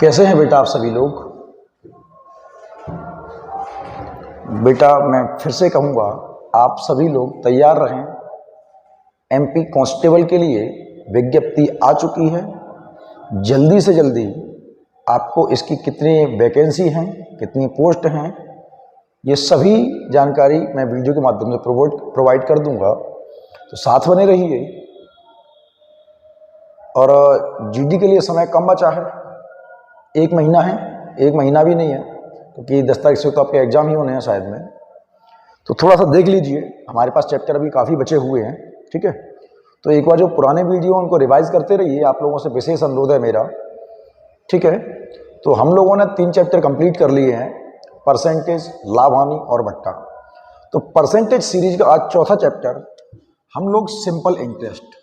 कैसे हैं बेटा आप सभी लोग। बेटा मैं फिर से कहूँगा, आप सभी लोग तैयार रहें। एमपी कांस्टेबल के लिए विज्ञप्ति आ चुकी है। जल्दी से जल्दी आपको इसकी कितनी वैकेंसी हैं, कितनी पोस्ट हैं, ये सभी जानकारी मैं वीडियो के माध्यम से प्रोवाइड कर दूंगा, तो साथ बने रहिए। और जीडी के लिए समय कम बचा है, 1 महीना है, 1 महीना भी नहीं है, क्योंकि 10 तारीख से तो आपके एग्जाम ही होने हैं शायद में। तो थोड़ा सा देख लीजिए, हमारे पास चैप्टर अभी काफ़ी बचे हुए हैं, ठीक है। तो एक बार जो पुराने वीडियो उनको रिवाइज करते रहिए, आप लोगों से विशेष अनुरोध है मेरा, ठीक है। तो हम लोगों ने 3 चैप्टर कंप्लीट कर लिए हैं, परसेंटेज, लाभ हानि और बट्टा। तो परसेंटेज सीरीज का आज चौथा चैप्टर हम लोग सिंपल इंटरेस्ट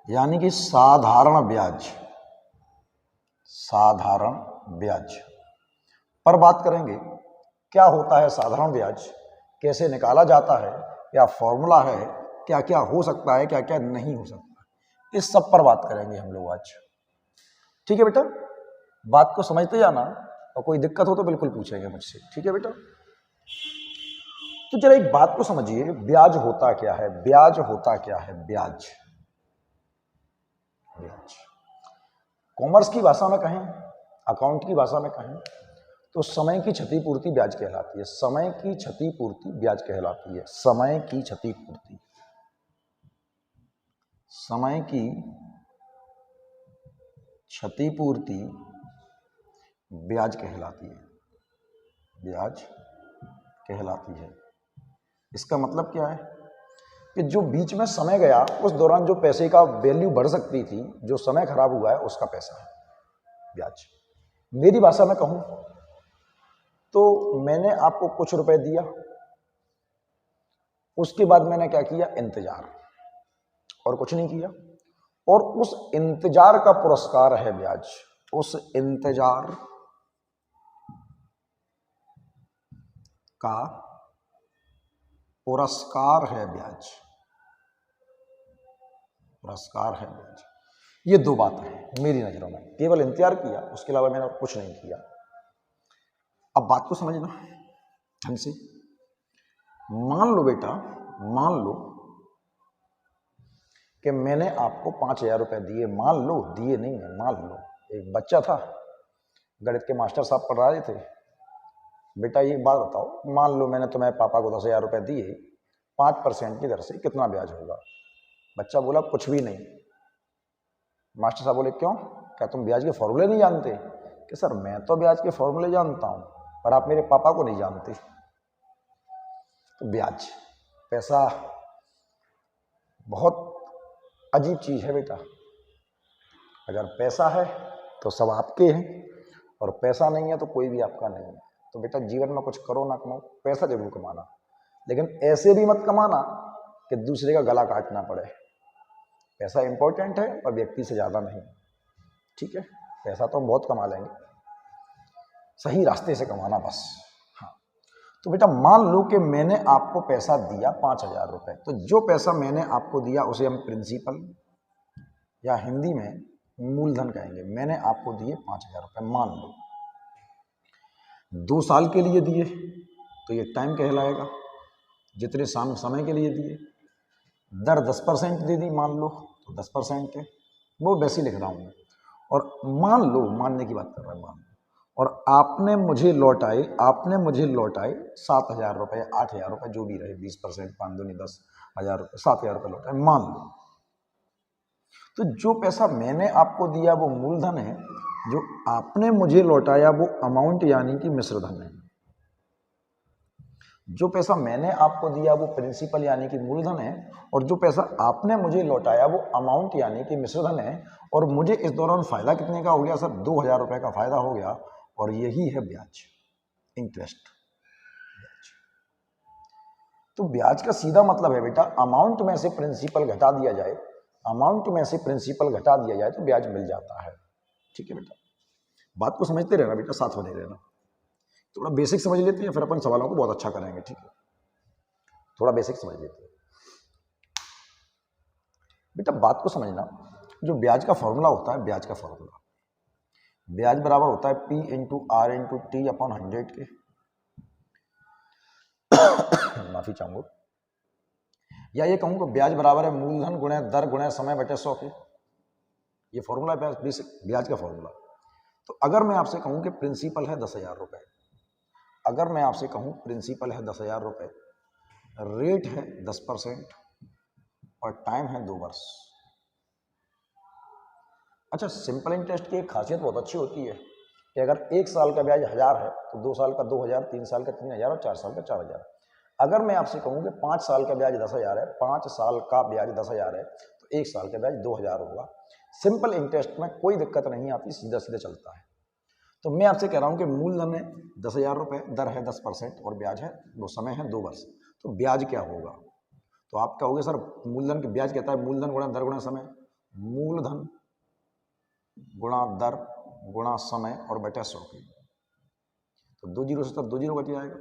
यानी कि साधारण ब्याज पर बात करेंगे। क्या होता है साधारण ब्याज, कैसे निकाला जाता है, क्या फॉर्मूला है, क्या क्या हो सकता है, क्या क्या नहीं हो सकता, इस सब पर बात करेंगे हम लोग आज, ठीक है बेटा। बात को समझते जाना, और कोई दिक्कत हो तो बिल्कुल पूछेंगे मुझसे, ठीक है बेटा। तो जरा एक बात को समझिए, ब्याज होता क्या है, ब्याज कॉमर्स की भाषा में कहें, अकाउंट की भाषा में कहें, तो समय की क्षतिपूर्ति ब्याज कहलाती है। समय की क्षतिपूर्ति ब्याज कहलाती है। इसका मतलब क्या है कि जो बीच में समय गया, उस दौरान जो पैसे का वैल्यू बढ़ सकती थी, जो समय खराब हुआ है, उसका पैसा है ब्याज। मेरी भाषा में कहूं तो मैंने आपको कुछ रुपए दिया, उसके बाद मैंने क्या किया, इंतजार, और कुछ नहीं किया, और उस इंतजार का पुरस्कार है ब्याज। उस इंतजार का पुरस्कार है ब्याज। ये 2 बातें हैं मेरी नजरों में, केवल इंतजार किया, उसके अलावा मैंने और कुछ नहीं किया। अब बात को समझना ढंग से। मान लो बेटा, कि मैंने आपको 5,000 रुपए दिए, मान लो, दिए नहीं है, मान लो। एक बच्चा था, गणित के मास्टर साहब पढ़ा रहे थे, बेटा ये बात बताओ, मान लो मैंने तुम्हें पापा को 10,000 रुपए दिए, 5% की दर से कितना ब्याज होगा। बच्चा बोला कुछ भी नहीं। मास्टर साहब बोले क्यों, क्या तुम ब्याज के फॉर्मूले नहीं जानते? कि सर मैं तो ब्याज के फॉर्मूले जानता हूं, पर आप मेरे पापा को नहीं जानते। तो ब्याज, पैसा बहुत अजीब चीज है बेटा। अगर पैसा है तो सब आपके हैं, और पैसा नहीं है तो कोई भी आपका नहीं है। तो बेटा जीवन में कुछ करो ना कमाओ, पैसा जरूर कमाना, लेकिन ऐसे भी मत कमाना कि दूसरे का गला काटना पड़े। पैसा इंपॉर्टेंट है, पर व्यक्ति से ज्यादा नहीं, ठीक है। पैसा तो हम बहुत कमा लेंगे, सही रास्ते से कमाना बस। हाँ, तो बेटा मान लो कि मैंने आपको पैसा दिया 5,000 रुपए। तो जो पैसा मैंने आपको दिया उसे हम प्रिंसिपल या हिंदी में मूलधन कहेंगे। मैंने आपको दिए 5,000 रुपए, मान लो 2 साल के लिए दिए तो ये टाइम कहलाएगा। जितने समय के लिए दिए, दर 10% दे दी मान लो, तो 10% के, वो वैसे लिख रहा हूँ मैं। और मान लो, मानने की बात कर रहा है, मान लो, और आपने मुझे लौटाए 7,000 रुपए, 8,000 रुपए, जो भी रहे, 20%, 5 दूनी 10,000 रुपए, 7,000 रुपए लौटाए, मान लो। तो जो पैसा मैंने आपको दिया वो मूलधन है, जो आपने मुझे लौटाया वो अमाउंट यानी कि मिश्रधन है। जो पैसा मैंने आपको दिया वो प्रिंसिपल यानी कि मूलधन है, और जो पैसा आपने मुझे लौटाया वो अमाउंट यानी कि मिश्रधन है। और मुझे इस दौरान फायदा कितने का हो गया सर? 2,000 रुपए का फायदा हो गया, और यही है ब्याज, इंटरेस्ट। तो ब्याज का सीधा मतलब है बेटा, अमाउंट में से प्रिंसिपल घटा दिया जाए, तो ब्याज मिल जाता है, ठीक है बेटा। बात को समझते रहना बेटा, साथ बने रहना। थोड़ा बेसिक समझ लेते हैं, फिर अपन सवालों को बहुत अच्छा करेंगे, ठीक है। थोड़ा बेसिक समझ लेते हैं। बेटा बात को समझना, जो ब्याज का फॉर्मूला होता है, ब्याज का फॉर्मूला, ब्याज बराबर होता है P into R into T upon 100 के माफी चाहूंगा, या ये कहूँ कि ब्याज बराबर है मूलधन गुणे दर गुणे समय बटे 100 के। ये फॉर्मूला है बेसिक ब्याज का फॉर्मूला। तो अगर मैं आपसे कहूँ कि प्रिंसिपल है 10,000 रुपये, अगर मैं आपसे कहूँ प्रिंसिपल है 10,000 रुपये, रेट है 10% और टाइम है 2 वर्ष। अच्छा, सिंपल इंटरेस्ट की एक खासियत बहुत अच्छी होती है कि अगर 1 साल का ब्याज 1000 है तो 2 साल का 2000, 3 साल का 3000 और 4 साल का 4000। अगर मैं आपसे कहूँ कि 5 साल का ब्याज 10,000 है, 5 साल का ब्याज 10,000 है तो 1 साल का ब्याज 2000 होगा। सिंपल इंटरेस्ट में कोई दिक्कत नहीं आती, सीधा सीधा चलता है। तो मैं आपसे कह रहा हूँ कि मूलधन है 10,000 रुपये, दर है 10% और ब्याज है, वो समय है 2 वर्ष। तो ब्याज क्या होगा? तो आप कहोगे सर मूलधन के ब्याज कहता है मूलधन गुणा दर गुणा समय, मूलधन गुणा दर गुणा समय और बटे 100 के। तो 2 जीरो से तब 2 जीरो बच जाएगा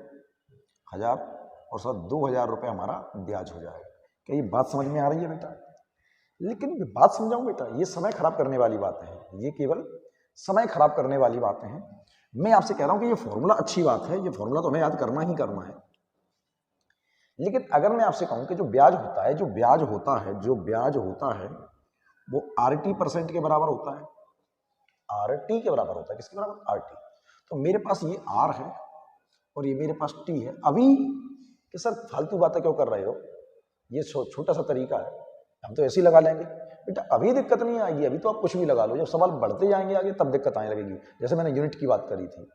1000 और सर 2000 रुपये हमारा ब्याज हो जाएगा। क्या ये बात समझ में आ रही है बेटा? लेकिन ये बात समझाऊं बेटा, ये समय खराब करने वाली बातें हैं, ये केवल समय खराब करने वाली बातें हैं। मैं आपसे कह रहा हूं कि ये फॉर्मूला अच्छी बात है, ये फॉर्मूला तो हमें याद करना ही करना है। लेकिन अगर मैं आपसे कहूं कि जो ब्याज होता है, जो ब्याज होता है, जो ब्याज होता है वो RT% के बराबर होता है, RT के बराबर होता है। किसके बराबर? RT। तो मेरे पास ये R है और ये मेरे पास T है। अभी कि सर फालतू बातें क्यों कर रहे हो, ये छोटा सा तरीका है, हम तो ऐसे ही लगा लेंगे। बेटा अभी दिक्कत नहीं आएगी, अभी तो आप कुछ भी लगा लो, जब सवाल बढ़ते जाएंगे आगे तब दिक्कत आने लगेगी। जैसे मैंने यूनिट की बात करी थी,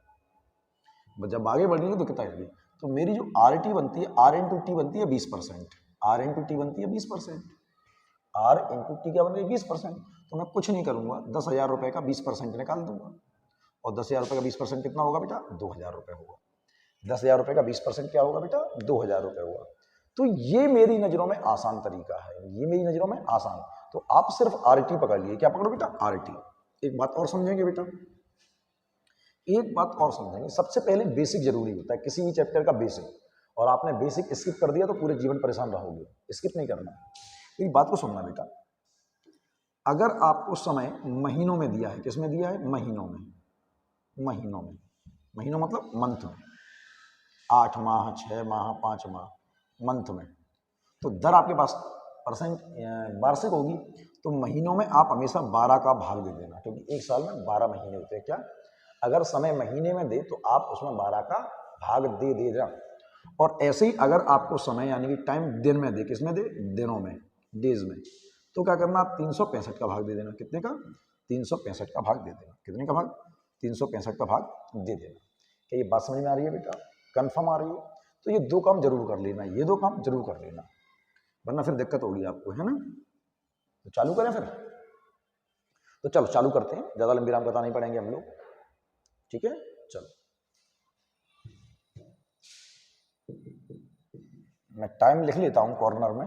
जब आगे बढ़ेंगे तो दिक्कत आएगी। तो मेरी जो RT बनती है, R इंटू टी बनती है 20%, R इंटू टी बनती है 20%, R इंटू टी क्या बन रही है 20%। तो मैं कुछ नहीं करूंगा, 10,000 रुपये का 20% निकाल दूंगा और 10,000 रुपये का 20% कितना होगा बेटा? 2,000 रुपये होगा। 10,000 रुपये का 20% क्या होगा बेटा? 2,000 रुपये होगा। तो ये मेरी नज़रों में आसान तरीका है, ये मेरी नज़रों में आसान। तो आप सिर्फ RT पकड़ लिए, क्या पकड़ो बेटा? RT। एक बात और समझेंगे बेटा, एक बात और समझेंगे। सबसे पहले बेसिक जरूरी होता है किसी भी चैप्टर का, बेसिक। और आपने बेसिक स्किप कर दिया तो पूरे जीवन परेशान रहोगे, स्किप नहीं करना। एक बात को सुनना बेटा, अगर आपको समय महीनों में दिया है, किसमें दिया है? महीनों में। महीनों में, महीनों मतलब मंथ में, 8 माह, 6 माह, 5 माह, मंथ में। तो दर आपके पास परसेंट वार्षिक होगी, तो महीनों में आप हमेशा 12 का भाग दे देना, क्योंकि एक साल में 12 महीने होते हैं। क्या? अगर समय महीने में दे तो आप उसमें 12 का भाग दे देना। और ऐसे ही अगर आपको समय यानी कि टाइम दिन में दे, किसमें दे? दिनों में, डेज में, तो क्या करना? आप 365 का भाग दे देना। कितने का? 365 का भाग दे देना। कितने का भाग? 365 का भाग दे देना। क्या ये बात समझ में आ रही है बेटा? कंफर्म आ रही है? तो ये 2 काम जरूर कर लेना, ये 2 काम जरूर कर लेना, वरना फिर दिक्कत होगी आपको, है ना? तो चालू करें फिर? तो चलो चालू करते हैं, ज्यादा लंबी राम कथा नहीं पढ़ेंगे हम लोग, ठीक है? चलो मैं टाइम लिख लेता हूं कॉर्नर में,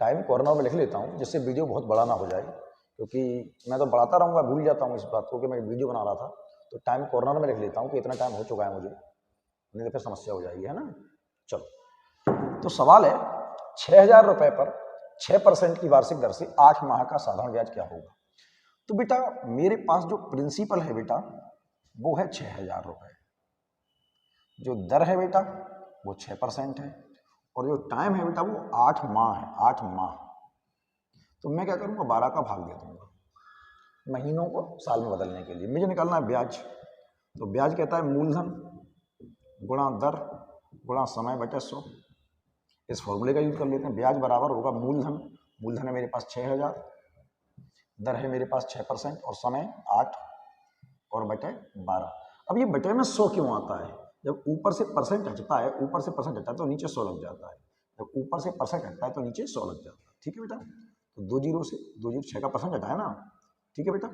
टाइम कॉर्नर में लिख लेता हूं, जिससे वीडियो बहुत बड़ा ना हो जाए, क्योंकि मैं तो बढ़ाता रहूंगा, भूल जाता हूं इस बात को कि मैं वीडियो बना रहा था। तो टाइम कॉर्नर में लिख लेता हूं कि इतना टाइम हो चुका है मुझे, नहीं तो फिर समस्या हो जाएगी, है ना? चलो, तो सवाल है 6,000 रुपए पर 6% की वार्षिक दर से 8 माह का साधारण ब्याज क्या होगा? तो बेटा मेरे पास जो प्रिंसिपल है बेटा वो है 6,000 रुपए, जो दर है बेटा वो 6% है, और जो टाइम है बेटा वो 8 माह है, 8 माह। तो मैं क्या करूंगा? 12 का भाग दे दूंगा, महीनों को साल में बदलने के लिए। मुझे निकालना है ब्याज, तो ब्याज कहता है मूलधन गुणा दर गुणा समय बटे 100। इस फॉर्मूले का यूज कर लेते हैं। ब्याज बराबर होगा मूलधन, मूलधन है मेरे पास 6,000, दर है मेरे पास 6% और समय 8 और बटे 12। अब ये बटे में 100 क्यों आता है? जब ऊपर से परसेंट हटता है, ऊपर से परसेंट हटता है तो नीचे 100 लग जाता है, जब ऊपर से परसेंट हटता है तो नीचे 100 लग जाता है। ठीक है बेटा? तो 2 जीरो से 2 जीरो 6 का परसेंट हटाया ना, ठीक है बेटा?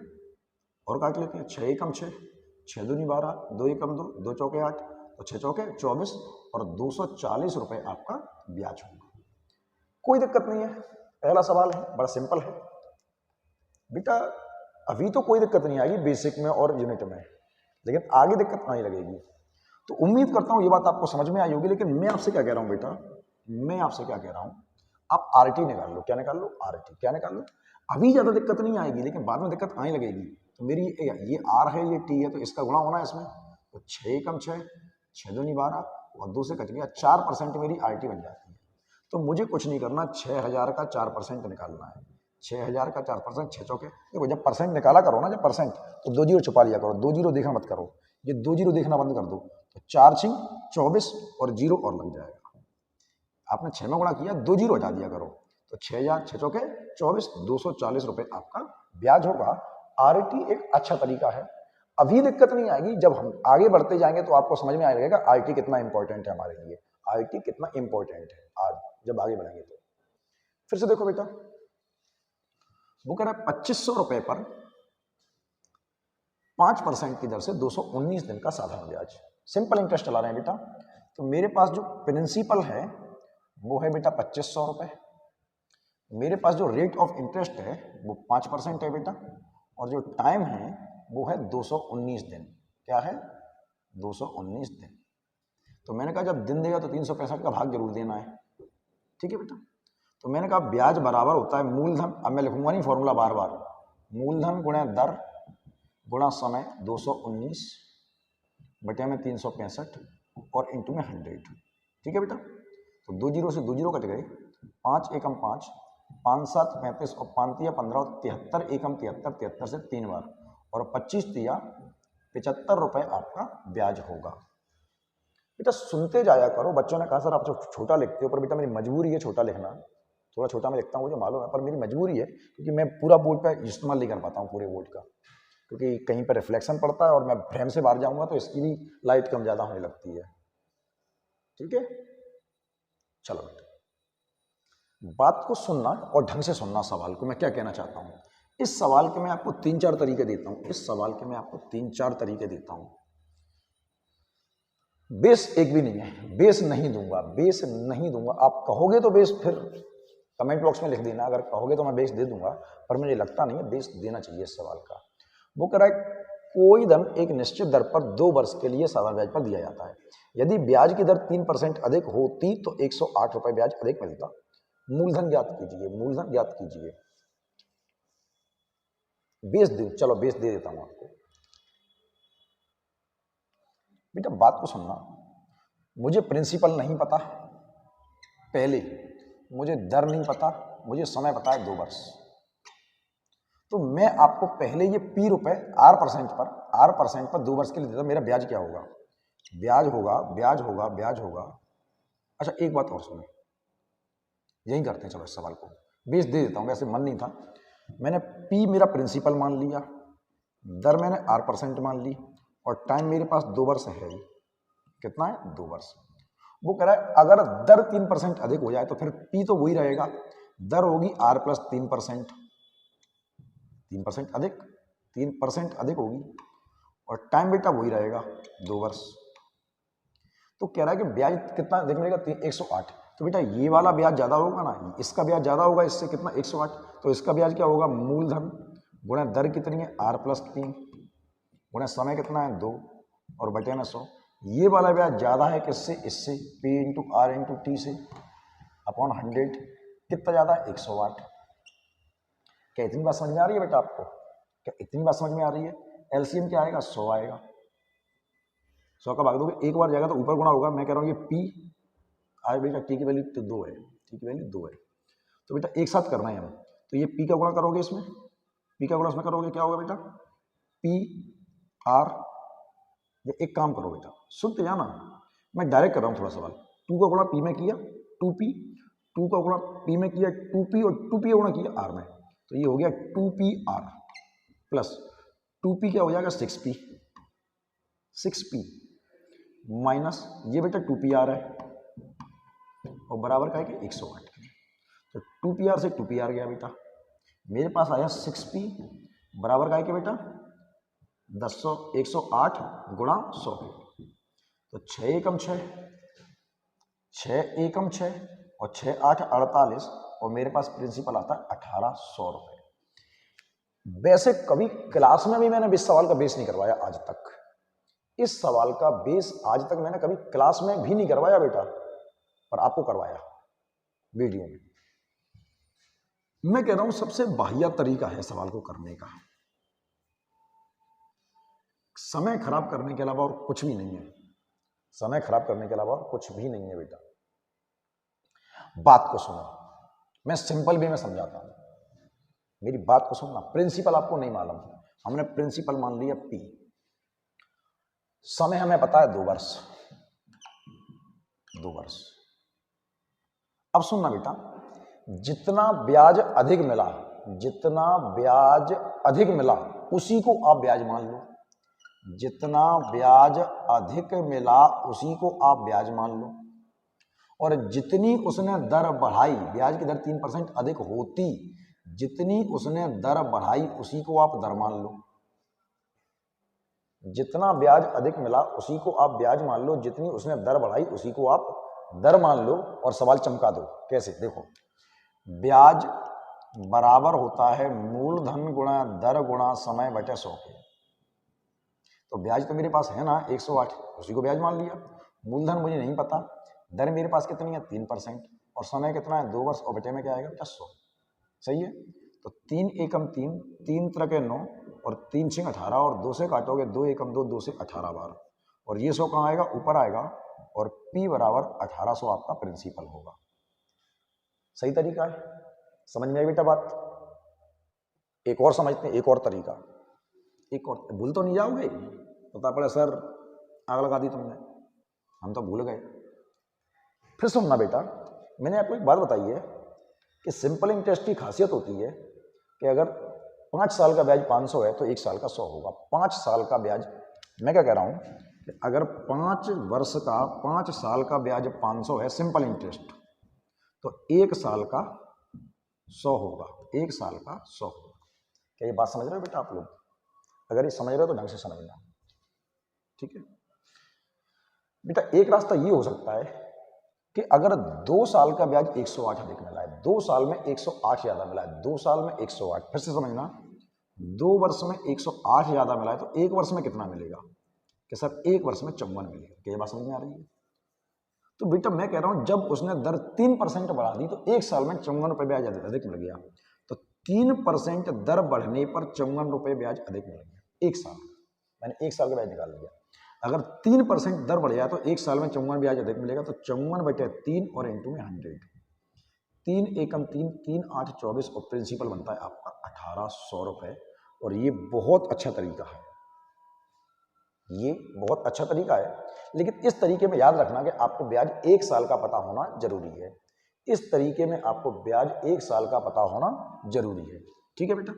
और काट लेते हैं, 6 एकम 6, 6 दूनी 12, 2 एकम 2, 2 चौके 8, तो 6 चौके 24 और 240 रुपए आपका ब्याज होगा। कोई दिक्कत नहीं है, पहला सवाल है, बड़ा सिंपल है बेटा। अभी तो कोई दिक्कत नहीं आएगी बेसिक में और यूनिट में, लेकिन आगे दिक्कत नहीं लगेगी। तो उम्मीद करता हूं ये बात आपको समझ में आई होगी। लेकिन मैं आपसे क्या कह रहा हूं बेटा, मैं आपसे क्या कह रहा हूं, आप आरटी निकाल लो, क्या निकाल लो, आरटी, क्या निकाल लो। अभी ज्यादा दिक्कत नहीं आएगी, लेकिन बाद में दिक्कत आने लगेगी। तो मेरी ये आर है, ये टी है, तो इसका गुणा होना है इसमें, तो 6 एकम 6, 6 दूनी 12 और 2 से कट गया 4% मेरी आरटी बन जाती है। तो मुझे कुछ नहीं करना, 6000 का 4% निकालना है। 6000 का 4%, 6 चौके, देखो जब परसेंट निकाला करो ना, जब परसेंट, तो 2 जीरो छुपा लिया करो, 2 जीरो देखना मत करो, ये 2 जीरो देखना बंद कर दो, तो 4 6 24 और जीरो और लग जाएगा। आपने 6 में गुणा किया, 2 जीरो हटा दिया करो, तो 6000 6 चौके 24, 240 रुपए आपका ब्याज होगा। आरटी एक अच्छा तरीका है। अभी दिक्कत नहीं आएगी, जब हम आगे बढ़ते जाएंगे तो आपको समझ में आने लगेगा आरटी कितना इंपॉर्टेंट है हमारे लिए, आरटी कितना इंपॉर्टेंट है आज जब आगे बढ़ेंगे तो। फिर से देखो बेटा, वो कह रहा है 2500 रुपए पर 5% की दर से 219 दिन का साधारण ब्याज, सिंपल इंटरेस्ट चला रहे हैं बेटा। तो मेरे पास जो प्रिंसिपल है वो है बेटा 2500 रुपए, मेरे पास जो रेट ऑफ इंटरेस्ट है वो 5% है बेटा, और जो टाइम है वो है 219 दिन। क्या है? 219 दिन। तो मैंने कहा जब दिन देगा तो 365 का भाग जरूर देना है, ठीक है बेटा। तो मैंने कहा ब्याज बराबर होता है मूलधन, अब मैं लिखूंगा नहीं फॉर्मूला बार बार, मूलधन गुणा दर गुणा समय 219 बटे में 365 और इंटू में 100, ठीक है बेटा। तो 2 जीरो से 2 जीरो कट गए, 5 एकम 5, 5 7 35 और 5 तिया 15 और 73 एकम 73, 73 से 3 बार और 25 तिया 75 रुपए आपका ब्याज होगा। बेटा सुनते जाया करो, बच्चों ने कहा सर आप जो छोटा लिखते हो, पर बेटा मेरी मजबूरी है छोटा लिखना, थोड़ा छोटा मैं लिखता हूँ मुझे मालूम है, पर मेरी मजबूरी है क्योंकि मैं पूरा बोर्ड पे इस्तेमाल नहीं कर पाता हूँ पूरे बोर्ड का, क्योंकि कहीं पर रिफ्लेक्शन पड़ता है और मैं फ्रेम से बाहर जाऊंगा तो इसकी भी लाइट कम ज़्यादा होने लगती है, ठीक है। चलो बेटा बात को सुनना और ढंग से सुनना, सवाल को मैं क्या कहना चाहता हूँ। इस सवाल के मैं आपको 3-4 तरीके देता हूँ, इस सवाल के मैं आपको 3-4 तरीके देता हूँ। बेस एक भी नहीं है, बेस नहीं दूंगा, बेस नहीं दूंगा। आप कहोगे तो बेस फिर कमेंट बॉक्स में लिख देना, अगर कहोगे तो मैं बेस दे दूंगा, पर मुझे लगता नहीं है बेस देना चाहिए इस सवाल का। वो कह रहा है कोई धन एक निश्चित दर पर 2 वर्ष के लिए साधारण ब्याज पर दिया जाता है, यदि ब्याज की दर 3% अधिक होती तो 108 रुपए ब्याज अधिक मिलता। मूलधन ज्ञात कीजिए, मूलधन ज्ञात कीजिए। बेस दे, चलो बेस दे देता हूं आपको। बेटा बात को सुनना, मुझे प्रिंसिपल नहीं पता, पहले मुझे दर नहीं पता, मुझे समय पता है 2 वर्ष। तो मैं आपको पहले ये पी रुपए आर परसेंट पर 2 वर्ष के लिए देता, मेरा ब्याज क्या होगा, ब्याज होगा, ब्याज होगा, ब्याज होगा। अच्छा एक बात और सुनो, यही करते हैं, चलो इस सवाल को बेस दे देता हूँ, वैसे मन नहीं था। मैंने पी मेरा प्रिंसिपल मान लिया, दर मैंने R% मान ली, और टाइम मेरे पास 2 वर्ष है। कितना है? 2 वर्ष। वो कह रहा है अगर दर 3% अधिक हो जाए तो फिर पी तो वही रहेगा, दर होगी R प्लस 3%, 3% अधिक, 3% अधिक होगी, और टाइम बेटा वही रहेगा 2 वर्ष। तो कह रहा है कि ब्याज कितना देख मिलेगा? 108। तो बेटा ये वाला ब्याज ज्यादा होगा ना, इसका ब्याज ज्यादा होगा इससे, कितना? 108। तो इसका ब्याज क्या होगा? मूलधन गुणा दर कितनी है? R प्लस 3 गुणा समय कितना है? 2 और बटे में 100। ये वाला ब्याज ज्यादा है किससे? इससे, P into R into T से अपॉन 100। कितना ज्यादा है? 108। क्या इतनी बात समझ में आ रही है बेटा आपको? क्या इतनी बात समझ में आ रही है? एलसीएम क्या आएगा? 100 आएगा। 100 का भाग दोगे, एक बार जाएगा तो ऊपर गुणा होगा। मैं कह रहा हूँ ये पी आए बेटा, टी की वैल्यू तो 2 है, टी की वैल्यू 2 है। तो बेटा एक साथ करना है हम, तो ये पी का गुणा करोगे इसमें, पी का गुणा इसमें करोगे, क्या होगा बेटा? P R. एक काम करो बेटा, सुनते जाना, मैं डायरेक्ट कर रहा हूँ थोड़ा सवाल। 2 का गुणा पी में किया 2p, 2 का गुणा पी में किया 2p, और 2p का गुणा किया आर में, तो ये हो गया 2p आर प्लस 2p क्या हो जाएगा? 6p, 6p माइनस ये बेटा 2p आर है, और बराबर का है कि 108। तो 2p आर से 2p आर गया बेटा, मेरे पास आया 6p बराबर का है कि बेटा 108 गुणा 100। तो 6 एकम 6, 6 एकम 6 और 6 8 48, और मेरे पास प्रिंसिपल आता है 1800 रुपए। वैसे कभी क्लास में भी मैंने इस सवाल का बेस नहीं करवाया आज तक, इस सवाल का बेस आज तक मैंने कभी क्लास में भी नहीं करवाया बेटा, पर आपको करवाया वीडियो में। मैं कह रहा हूं सबसे बाह्य तरीका है सवाल को करने का। समय खराब करने के अलावा और कुछ भी नहीं है। समय खराब करने के अलावा और कुछ भी नहीं है बेटा। बात को सुनो, मैं सिंपल वे में समझाता हूं। मेरी बात को सुनना। प्रिंसिपल आपको नहीं मालूम, हमने प्रिंसिपल मान लिया P। समय हमें पता है 2 वर्ष। 2 वर्ष। अब सुनना बेटा, जितना ब्याज अधिक मिला, जितना ब्याज अधिक मिला उसी को आप ब्याज मान लो। जितना ब्याज अधिक मिला उसी को आप ब्याज मान लो। और जितनी उसने दर बढ़ाई, ब्याज की दर 3% अधिक होती, जितनी उसने दर बढ़ाई उसी को आप दर मान लो। जितना ब्याज अधिक मिला उसी को आप ब्याज मान लो, जितनी उसने दर बढ़ाई उसी को आप दर मान लो। और सवाल चमका दो। कैसे? देखो, ब्याज बराबर होता है मूलधन गुणा दर गुणा समय बटे 100 के। तो ब्याज तो मेरे पास है ना 108, उसी को ब्याज मान लिया। मूलधन मुझे नहीं पता, दर मेरे पास कितनी है 3%, और समय कितना है 2 वर्ष, और बटे में क्या आएगा बेटा 100। सही है। तो 3 एकम 3, 3 त्रिके 9, और 3 6 18, और 2 से काटोगे 2 एकम 2, 2 से 18 बार, और ये 100 कहाँ आएगा? ऊपर आएगा। और P बराबर 1800 आपका प्रिंसिपल होगा। सही तरीका है। समझ में आई बेटा बात? एक और समझते हैं, एक और तरीका। एक और, भूल तो नहीं जाओगे? पता पड़े सर आग लगा दी तुमने, हम तो भूल गए। फिर सुनना बेटा, मैंने आपको एक बात बताई है कि सिंपल इंटरेस्ट की खासियत होती है कि अगर 5 साल का ब्याज 500 है तो 1 साल का 100 होगा। 5 साल का ब्याज, मैं क्या कह रहा हूं कि अगर 5 साल का ब्याज 500 है सिंपल इंटरेस्ट, तो 1 साल का 100 होगा। 1 साल का 100 होगा। क्या ये बात समझ रहे हो बेटा आप लोग? अगर ये समझ रहे हो तो ढंग से समझना, ठीक है बेटा। एक रास्ता ये हो सकता है कि अगर 2 साल का ब्याज 108 अधिक मिला है, 2 साल में 108 ज्यादा मिला है, 2 साल में 108, फिर से समझना, 2 वर्ष में 108 ज्यादा मिला है, तो 1 वर्ष में कितना मिलेगा? कि सर 1 वर्ष में 54 मिलेगा। क्या ये बात समझ में आ रही है? तो बेटा मैं कह रहा हूं जब उसने दर 3% बढ़ा दी तो 1 साल में 54 रुपये ब्याज अधिक मिल गया। तो 3% दर बढ़ने पर 54 रुपये ब्याज अधिक मिल गया 1 साल। मैंने 1 साल का ब्याज निकाल लिया। अगर 3% दर बढ़ जाए तो 1 साल में 54 ब्याज अधिक मिलेगा। तो 54 बटे 3 और इंटू में 100, 3 एकम 3, 3 8 24, और प्रिंसिपल बनता है आपका 1800 रुपये। और ये बहुत अच्छा तरीका है, ये बहुत अच्छा तरीका है। लेकिन इस तरीके में याद रखना कि आपको ब्याज 1 साल का पता होना जरूरी है। इस तरीके में आपको ब्याज 1 साल का पता होना जरूरी है, ठीक है बेटा।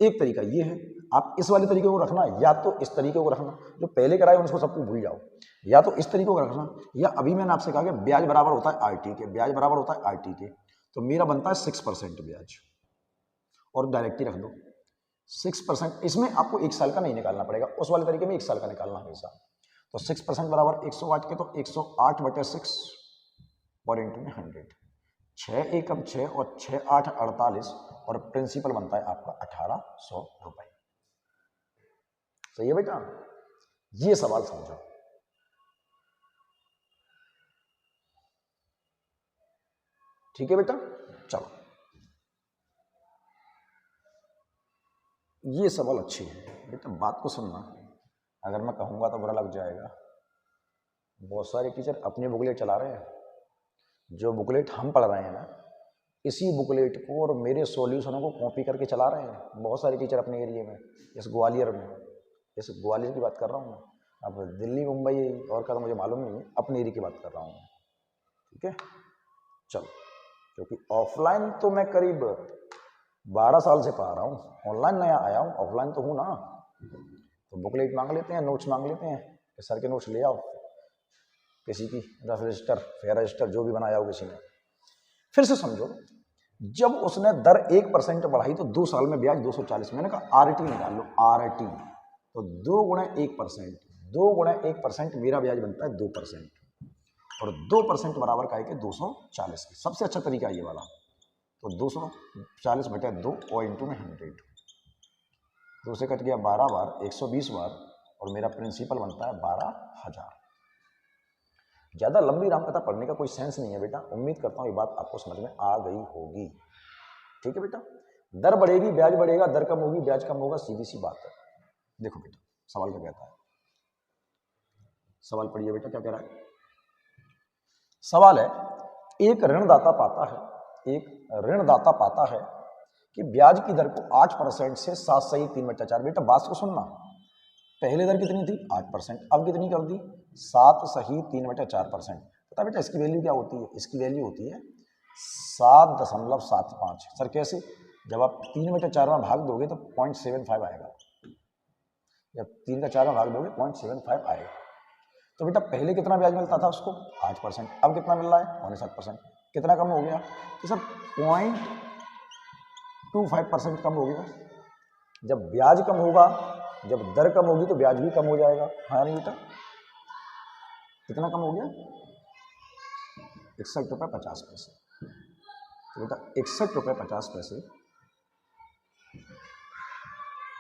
एक तरीका ये है, आप इस वाले तरीके को रखना, या तो इस तरीके को रखना, जो पहले कराए उनको सबको भूल जाओ, या तो इस तरीके को रखना, या अभी मैंने आपसे कहा कि ब्याज बराबर होता है आरटी के, ब्याज बराबर होता है आरटी के, तो मेरा बनता है 6% ब्याज, और डायरेक्ट ही रख दो 6%। इसमें आपको 1 साल का नहीं निकालना पड़ेगा, उस वाले तरीके में 1 साल का निकालना हमेशा। तो 6% बराबर 108 के, तो 108 बटे 6 और इंटू में 100, 6 एकम 6 और 6 8 48, और प्रिंसिपल बनता है आपका 1800 रुपए। सही है बेटा? ये सवाल समझो। ठीक है बेटा, चलो ये सवाल अच्छे हैं बेटा। बात को सुनना, अगर मैं कहूंगा तो बुरा लग जाएगा। बहुत सारे टीचर अपने बुकलेट चला रहे हैं, जो बुकलेट हम पढ़ रहे हैं ना, इसी बुकलेट को और मेरे सॉल्यूशनों को कॉपी करके चला रहे हैं बहुत सारे टीचर अपने एरिया में। इस ग्वालियर में, इस ग्वालियर की बात कर रहा हूँ मैं। अब दिल्ली मुंबई और का तो मुझे मालूम नहीं है, अपने एरिया की बात कर रहा हूँ मैं, ठीक है। चलो, क्योंकि ऑफलाइन तो मैं करीब 12 साल से पढ़ा रहा हूँ, ऑनलाइन नया आया हूँ, ऑफलाइन तो हूँ ना। तो बुकलेट मांग लेते हैं, नोट्स मांग लेते हैं कि सर के नोट्स ले आओ, किसी की रफ रजिस्टर, फेयर रजिस्टर जो भी बनाया हो किसी ने। फिर से समझो, जब उसने दर 1% बढ़ाई तो 2 साल में ब्याज 240। मैंने कहा आरटी निकाल लो, आरटी, तो 2 गुणा 1%, 2 गुणा 1% मेरा ब्याज बनता है 2%, और 2% बराबर का है कि 240 की। सबसे अच्छा तरीका ये वाला। तो 240 बटे 2 और इंटू में 100, 2 से कट गया 12 बार, 120 बार, और मेरा प्रिंसिपल बनता है 12,000। ज़्यादा लंबी रामकथा पढ़ने का कोई सेंस नहीं है बेटा। उम्मीद करता हूँ ये बात आपको समझ में आ गई होगी। ठीक है बेटा, दर बढ़ेगी ब्याज बढ़ेगा, दर कम होगी ब्याज कम होगा, सीधी सी बात है। देखो बेटा सवाल क्या कहता है, सवाल पढ़िए बेटा क्या कह रहा है। सवाल है, एक ऋणदाता पाता है कि ब्याज की दर को 8% से 7 सही 3/4। बेटा बात को सुनना, पहले दर कितनी थी 8%, अब कितनी कर दी 7 सही 3/4%। पता बेटा इसकी वैल्यू क्या होती है, इसकी वैल्यू होती है 7.75। सर कैसे, जब आप 3/4 में भाग दोगे तो 0.75 आएगा, जब 3 का 4 में भाग दोगे 0.75 आएगा। तो बेटा पहले कितना ब्याज मिलता था उसको 8%, अब कितना मिल रहा है 0.7%, कितना कम हो गया, तो सर 0.25% कम हो गया। जब ब्याज कम होगा, जब दर कम होगी तो ब्याज भी कम हो जाएगा, हाँ नहीं बेटा, कितना कम हो गया 61 रुपये 50 पैसे। तो बेटा 61 रुपये 50 पैसे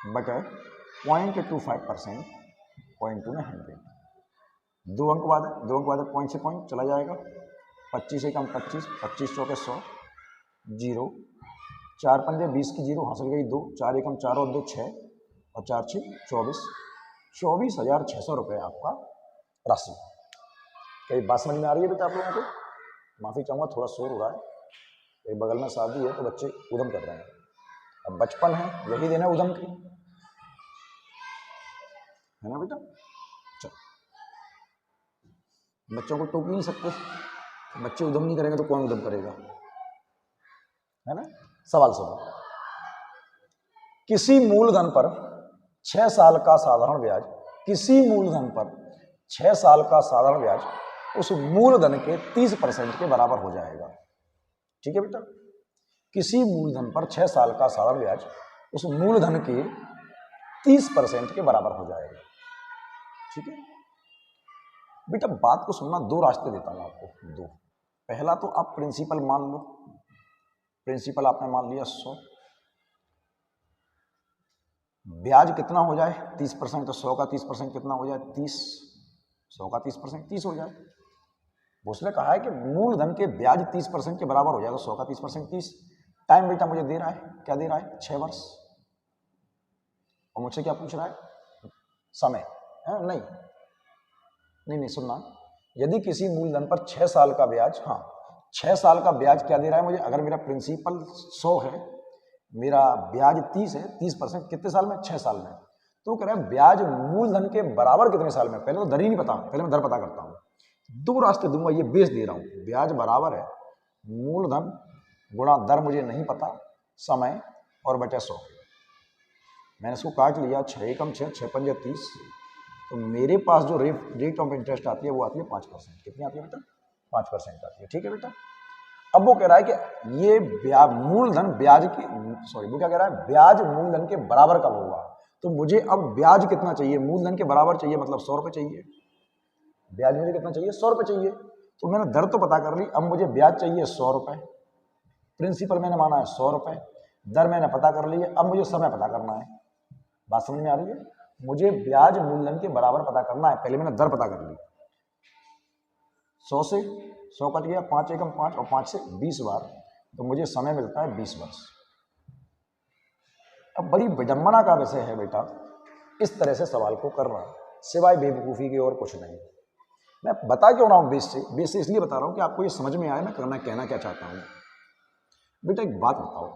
बटे 0.25%, 0.2 में 100, 2 अंक बाद है, 2 अंक बाद पॉइंट से पॉइंट चला जाएगा, 25 से कम 25, 25 चौके 100, 0, 4 पंजे 20 की 0 हासिल गई 2, 4 एकम 4 और 2 6 और 4 6 24, 24,600 रुपये आपका राशि। कई बात समझ में आ रही है बेटा आप लोगों को? माफ़ी चाहूँगा थोड़ा शोर हो रहा है, एक बगल में शादी है तो बच्चे उधम कर रहे हैं, अब बचपन है यही देना उधम की, है ना बेटा। चल बच्चों को टोक नहीं सकते, बच्चे उधम नहीं करेंगे तो कौन उधम करेगा, है ना। सवाल सुनो, किसी मूलधन पर 6 साल का साधारण ब्याज, किसी मूलधन पर 6 साल का साधारण ब्याज उस मूलधन के 30% के बराबर हो जाएगा। ठीक है बेटा, किसी मूलधन पर 6 साल का साधारण ब्याज उस मूलधन के 30% के बराबर हो जाएगा। ठीक है बेटा, बात को सुनना, 2 रास्ते देता हूं आपको, 2। पहला तो आप प्रिंसिपल मान लो, प्रिंसिपल आपने मान लिया 100, ब्याज कितना हो जाए 30%, तो 100 का 30% कितना हो जाए 30, 100 का 30% 30 हो जाए। उसने कहा है कि मूलधन के ब्याज 30% के बराबर हो जाए, तो 100 का 30% 30। टाइम बेटा मुझे दे रहा है, क्या दे रहा है 6 वर्ष, और मुझसे क्या पूछ रहा है समय, है नहीं नहीं सुनना, यदि किसी मूलधन पर 6 साल का ब्याज, हाँ 6 साल का ब्याज क्या दे रहा है मुझे, अगर मेरा प्रिंसिपल 100 है, मेरा ब्याज 30 है, 30% कितने साल में 6 साल में, तो कह रहा है ब्याज मूलधन के बराबर कितने साल में। पहले तो दर ही नहीं पता, पहले मैं दर पता करता हूँ, 2 रास्ते दूंगा, ये बेस दे रहा हूँ, ब्याज बराबर है मूलधन गुणा दर मुझे नहीं पता, समय और बटे 100। मैंने इसको काट लिया, 6 एकम 6, 6 पंजे 30, तो मेरे पास जो रेट ऑफ इंटरेस्ट आती है वो आती है 5%। कितनी आती है बेटा 5% आती है। ठीक है बेटा, अब वो कह रहा है कि ये ब्याज मूलधन ब्याज की, सॉरी वो क्या कह रहा है, ब्याज मूलधन के बराबर कब होगा, तो मुझे अब ब्याज कितना चाहिए, मूलधन के बराबर चाहिए, मतलब 100 रुपये चाहिए, ब्याज मुझे कितना चाहिए 100 रुपये चाहिए। तो मैंने दर तो पता कर ली, अब मुझे ब्याज चाहिए 100 रुपये, प्रिंसिपल मैंने माना है 100 रुपये, दर मैंने पता कर ली है, अब मुझे समय पता करना है। बात समझ में आ रही है, मुझे ब्याज मूलधन के बराबर पता करना है, पहले मैंने दर पता कर ली, 100 से 100 कट गया, 5 एकम 5 और 5 से 20 बार, तो मुझे समय मिलता है 20 वर्ष। अब बड़ी विडंबना का विषय है बेटा इस तरह से सवाल को करना, सिवाय बेवकूफ़ी की और कुछ नहीं। मैं बता क्यों रहा हूँ बेस से इसलिए बता रहा हूँ कि आपको ये समझ में आए मैं करना कहना क्या चाहता हूँ। बेटा एक बात बताओ,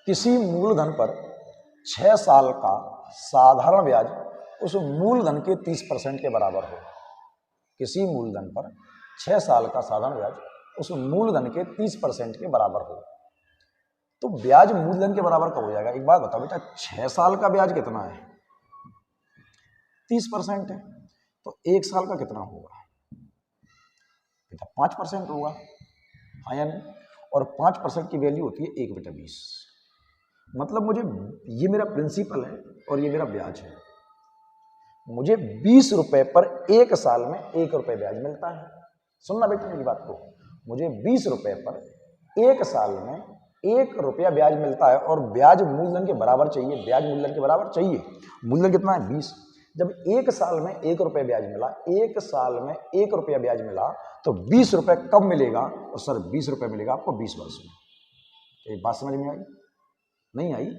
किसी मूलधन पर 6 साल का साधारण ब्याज उस मूलधन के 30% के बराबर हो, किसी मूलधन पर 6 साल का साधारण ब्याज उस मूलधन के 30% के बराबर हो, तो ब्याज मूलधन के बराबर कब हो जाएगा। एक बात बताओ बेटा, 6 साल का ब्याज कितना है 30% है, तो 1 साल का कितना होगा बेटा 5% होगा, हाँ या नहीं। और 5% की वैल्यू होती है 1/20, मतलब मुझे, ये मेरा प्रिंसिपल है और ये मेरा ब्याज है, मुझे 20 रुपए पर 1 साल में 1 रुपये ब्याज मिलता है। सुनना बेटा मेरी बात को, मुझे 20 रुपए पर 1 साल में 1 रुपया ब्याज मिलता है, और ब्याज मूलधन के बराबर चाहिए, ब्याज मूलधन के बराबर चाहिए, मूलधन कितना है 20। जब 1 साल में 1 रुपये ब्याज मिला, 1 साल में 1 रुपया ब्याज मिला, तो 20 रुपये कब मिलेगा? और सर 20 रुपये मिलेगा आपको 20 वर्ष में। तो ये बात समझ में आई? नहीं आई?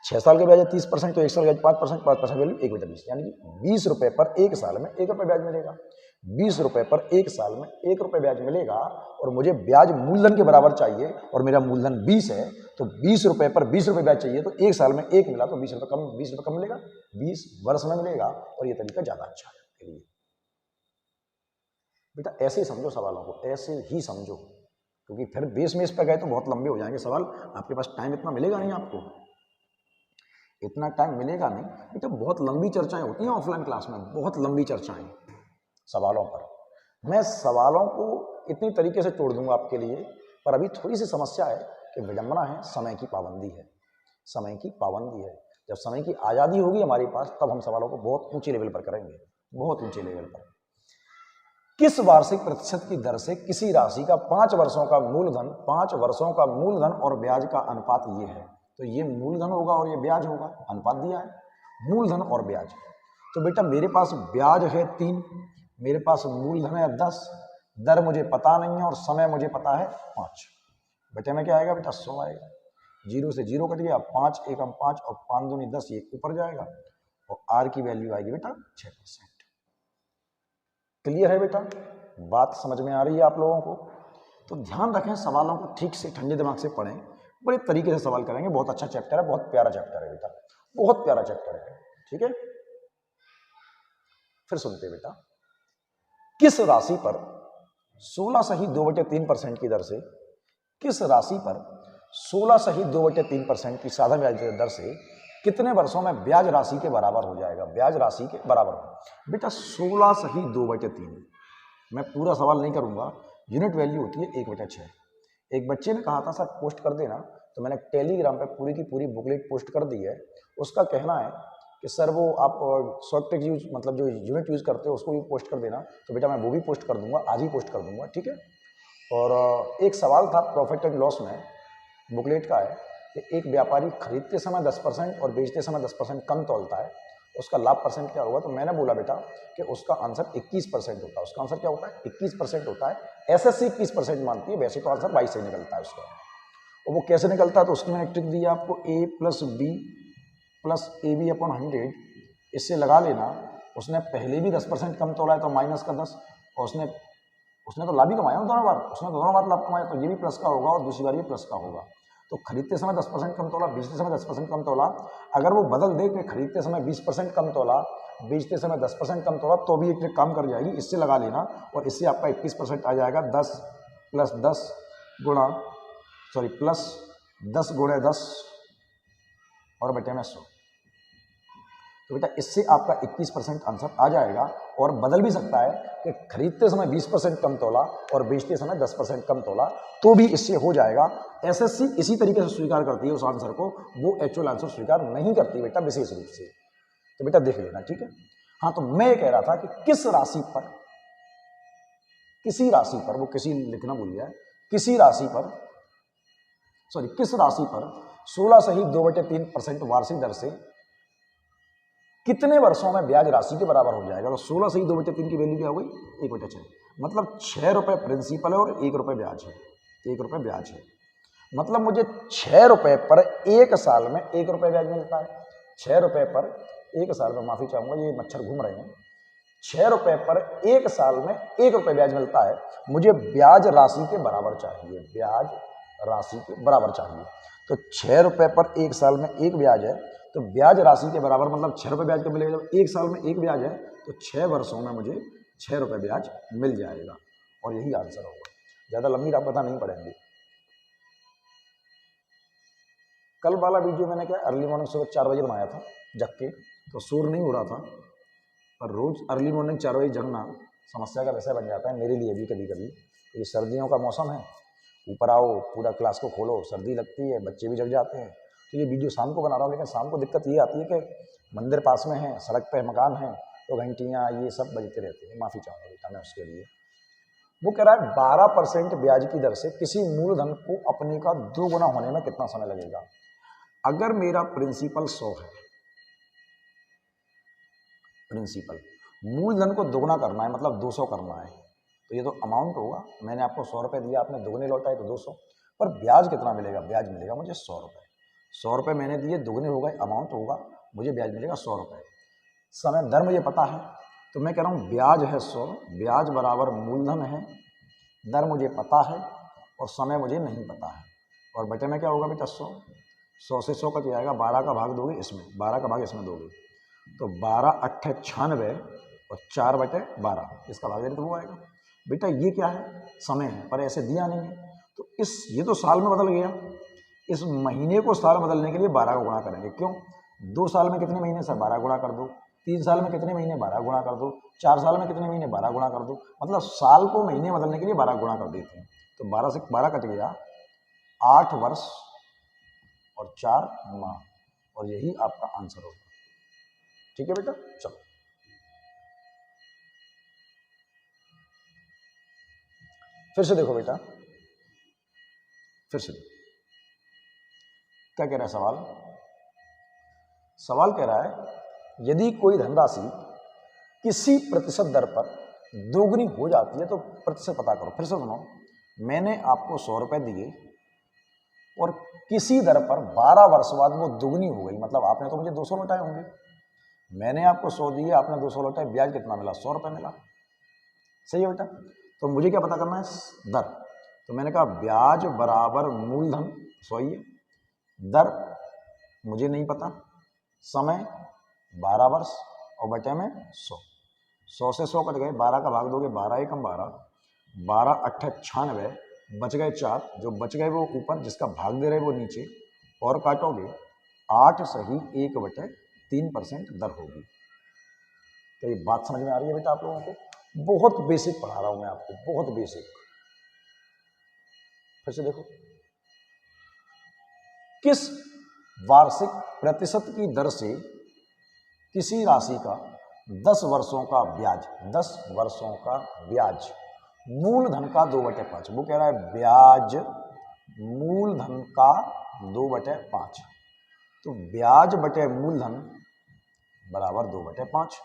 6 साल के ब्याज है 30%, तो 1 साल ब्याज 5%, 5% वैल्यू 1/20, यानी कि 20 रुपये पर 1 साल में 1 रुपये ब्याज मिलेगा। 20 रुपये पर 1 साल में 1 रुपये ब्याज मिलेगा, और मुझे ब्याज मूलधन के बराबर चाहिए, और मेरा मूलधन 20 है, तो 20 रुपये पर 20 रुपये ब्याज चाहिए, तो 1 साल में 1 मिला, तो 20 रुपये कम मिलेगा, 20 वर्ष में मिलेगा, और ये तरीका ज़्यादा अच्छा है आपके लिए। बेटा ऐसे ही समझो सवालों को, ऐसे ही समझो, क्योंकि फिर बेस में इस पर गए तो बहुत लंबे हो जाएंगे सवाल, आपके पास टाइम इतना मिलेगा नहीं, आपको इतना टाइम मिलेगा नहीं बेटा। बहुत लंबी चर्चाएं होती हैं ऑफलाइन क्लास में, बहुत लंबी चर्चाएं सवालों पर। मैं सवालों को इतनी तरीके से तोड़ दूंगा आपके लिए, पर अभी थोड़ी सी समस्या है कि विडंबना है, समय की पाबंदी है, समय की पाबंदी है। जब समय की आज़ादी होगी हमारे पास, तब हम सवालों को बहुत ऊंचे लेवल पर करेंगे, बहुत ऊंचे लेवल पर। किस वार्षिक प्रतिशत की दर से किसी राशि का 5 वर्षों का मूलधन, 5 वर्षों का मूलधन और ब्याज का अनुपात ये है? तो ये मूलधन होगा और ये ब्याज होगा, अनुपात दिया है, मूलधन और ब्याज। तो बेटा मेरे पास ब्याज है 3, मेरे पास मूलधन है 10, दर मुझे पता नहीं है और समय मुझे पता है 5। बेटे में क्या आएगा बेटा? 100 आएगा। 0 से 0 कट गया, 5 एकम 5 और 5 दूनी 10, ये ऊपर जाएगा, और आर की वैल्यू आएगी बेटा 6%। क्लियर है बेटा? बात समझ में आ रही है आप लोगों को? तो ध्यान रखें, सवालों को ठीक से ठंडे दिमाग से पढ़ें, बड़े तरीके से सवाल करेंगे। बहुत अच्छा चैप्टर है, बहुत प्यारा चैप्टर है बेटा, बहुत प्यारा चैप्टर है, ठीक है। फिर सुनते बेटा, किस राशि पर 16 सही 2/3% की दर से, किस राशि पर 16 सही 2/3% की साधारण ब्याज दर से कितने वर्षों में ब्याज राशि के बराबर हो जाएगा? ब्याज राशि के बराबर हो बेटा 16 सही 2/3। मैं पूरा सवाल नहीं करूंगा, यूनिट वैल्यू होती है 1/6। एक बच्चे ने कहा था सर पोस्ट कर देना, तो मैंने टेलीग्राम पे पूरी की पूरी बुकलेट पोस्ट कर दी है। उसका कहना है कि सर वो आप शॉर्ट ट्रिक यूज, मतलब जो यूनिट यूज़ करते हो उसको भी पोस्ट कर देना। तो बेटा मैं वो भी पोस्ट कर दूंगा, आज ही पोस्ट कर दूंगा, ठीक है। और एक सवाल था प्रॉफिट एंड लॉस में, बुकलेट का है कि एक व्यापारी खरीदते समय 10% और बेचते समय 10% कम तोलता है, उसका लाभ परसेंट क्या होगा? तो मैंने बोला बेटा कि उसका आंसर 21% होता है। उसका आंसर क्या होता है? 21% होता है। एसएससी 21% मानती है, वैसे तो आंसर 22 से निकलता है उसका। और वो कैसे निकलता है? तो उसकी मैंने ट्रिक दी है आपको, a + b + ab/100, इससे लगा लेना। उसने पहले भी 10% कम तोला है तो माइनस का 10, और उसने तो लाभ ही कमाया दोनों बार, उसने दोनों बार लाभ कमाया, तो ये भी प्लस का होगा और दूसरी बार ये प्लस का होगा। तो खरीदते समय 10% कम तोला, बेचते समय 10% कम तोला। अगर वो बदल दे कि खरीदते समय 20% कम तोला, बेचते समय 10% कम तोला, तो भी एक ट्रिक काम कर जाएगी, इससे लगा लेना। और इससे आपका 21% आ जाएगा। 10 + 10 गुणा प्लस 10 × 10 और बटे में 100। तो बेटा इससे आपका 21% आंसर आ जाएगा। और बदल भी सकता है कि खरीदते समय 20% कम तोला और बेचते समय 10% कम तोला, तो भी इससे हो जाएगा। एसएससी इसी तरीके से स्वीकार करती है उस आंसर को, वो एक्चुअल आंसर स्वीकार नहीं करती बेटा, विशेष रूप से। तो बेटा देख लेना, ठीक है। हाँ, तो मैं ये कह रहा था कि किस राशि पर, किसी राशि पर, वो किसी लिखना भूल गया है, किस राशि पर 16 सही 2/3% वार्षिक दर से कितने वर्षों में ब्याज राशि के बराबर हो जाएगा? तो 16 सही 2/3 की वैल्यू क्या हो गई? 1/6। मतलब 6 रुपये प्रिंसिपल है और 1 रुपये ब्याज है, 1 रुपये ब्याज है। मतलब मुझे 6 रुपये पर 1 साल में 1 रुपये ब्याज मिलता है। 6 रुपये पर 1 साल में, माफी चाहूंगा ये मच्छर घूम रहे हैं, 6 रुपये पर 1 साल में 1 रुपये ब्याज मिलता है। मुझे ब्याज राशि के बराबर चाहिए, ब्याज राशि के बराबर चाहिए। तो 6 रुपये पर 1 साल में 1 ब्याज है, तो ब्याज राशि के बराबर मतलब 6 रुपये ब्याज कब मिलेगा? जब 1 साल में 1 ब्याज है, तो 6 वर्षों में मुझे 6 रुपये ब्याज मिल जाएगा, और यही आंसर होगा। ज़्यादा लंबी आप बता नहीं पड़ेंगे। कल वाला वीडियो मैंने क्या अर्ली मॉर्निंग सुबह 4 बजे बनाया था जग के, तो शोर नहीं हो रहा था। पर रोज अर्ली मॉर्निंग 4 बजे जगना समस्या का विषय बन जाता है मेरे लिए भी कभी कभी। ये सर्दियों का मौसम है, ऊपर आओ पूरा क्लास को खोलो, सर्दी लगती है, बच्चे भी जग जाते हैं। तो ये वीडियो शाम को बना रहा हूँ, लेकिन शाम को दिक्कत ये आती है कि मंदिर पास में है, सड़क पे मकान है, तो घंटियाँ ये सब बजते रहते हैं। माफ़ी चाहूँगा बेटा मैं उसके लिए। वो कह रहा है 12% ब्याज की दर से किसी मूलधन को अपने का 2 गुना होने में कितना समय लगेगा? अगर मेरा प्रिंसिपल 100 है, प्रिंसिपल मूलधन को दोगुना करना है, मतलब 200 करना है, तो ये तो अमाउंट होगा। मैंने आपको 100 रुपये दिया, आपने दुगने लौटाए तो 200। पर ब्याज कितना मिलेगा? ब्याज मिलेगा मुझे 100 रुपये। 100 रुपये मैंने दिए, दुगने हो गए, अमाउंट होगा, मुझे ब्याज मिलेगा 100 रुपये। समय दर मुझे पता है, तो मैं कह रहा हूँ ब्याज है 100, ब्याज बराबर मूलधन है, दर मुझे पता है और समय मुझे नहीं पता है। और बटे में क्या होगा बेटा? 100 से 100 कट जाएगा, 12 का भाग दोगे इसमें, 12 का भाग इसमें दोगे तो 12 अट्ठे 96 और 4/12 इसका भाग देते तो वो आएगा। बेटा ये क्या है? समय है, पर ऐसे दिया नहीं है। तो ये तो साल में बदल गया। इस महीने को साल बदलने के लिए 12 को गुणा करेंगे। क्यों? 2 साल में कितने महीने सर? 12 गुणा कर दो। 3 साल में कितने महीने? 12 गुणा कर दो। 4 साल में कितने महीने? 12 गुणा कर दो। मतलब साल को महीने बदलने के लिए 12 गुणा कर देते हैं। तो 12 से 12 कट गया, 8 वर्ष और 4 माह, और यही आपका आंसर होगा। ठीक है बेटा, चलो फिर से देखो बेटा, फिर से देखो क्या कह रहा है सवाल। सवाल कह रहा है यदि कोई धनराशि किसी प्रतिशत दर पर दोगुनी हो जाती है तो प्रतिशत पता करो। फिर से सुनो, मैंने आपको 100 रुपये दिए और किसी दर पर 12 वर्ष बाद वो दुगनी हो गई, मतलब आपने तो मुझे 200 लौटाए होंगे। मैंने आपको 100 दिए, आपने 200 लौटाए, ब्याज कितना मिला? 100 रुपये मिला। सही है बेटा। तो मुझे क्या पता करना है? दर। तो मैंने कहा ब्याज बराबर मूलधन, सही है, दर मुझे नहीं पता, समय 12 वर्ष और बटे में 100। 100 से 100 कट गए, 12 का भाग दोगे, 12 एकम 12, 12 अट्ठे 96, बच गए 4, जो बच गए वो ऊपर, जिसका भाग दे रहे वो नीचे, और काटोगे 8 सही 1/3% दर होगी। तो ये बात समझ में आ रही है बेटा आप लोगों को? बहुत बेसिक पढ़ा रहा हूं मैं आपको, बहुत बेसिक। फिर से देखो, किस वार्षिक प्रतिशत की दर से किसी राशि का 10 वर्षों का ब्याज, 10 वर्षों का ब्याज मूलधन का 2/5, वो कह रहा है ब्याज मूलधन का 2/5, तो ब्याज बटे मूलधन बराबर 2/5।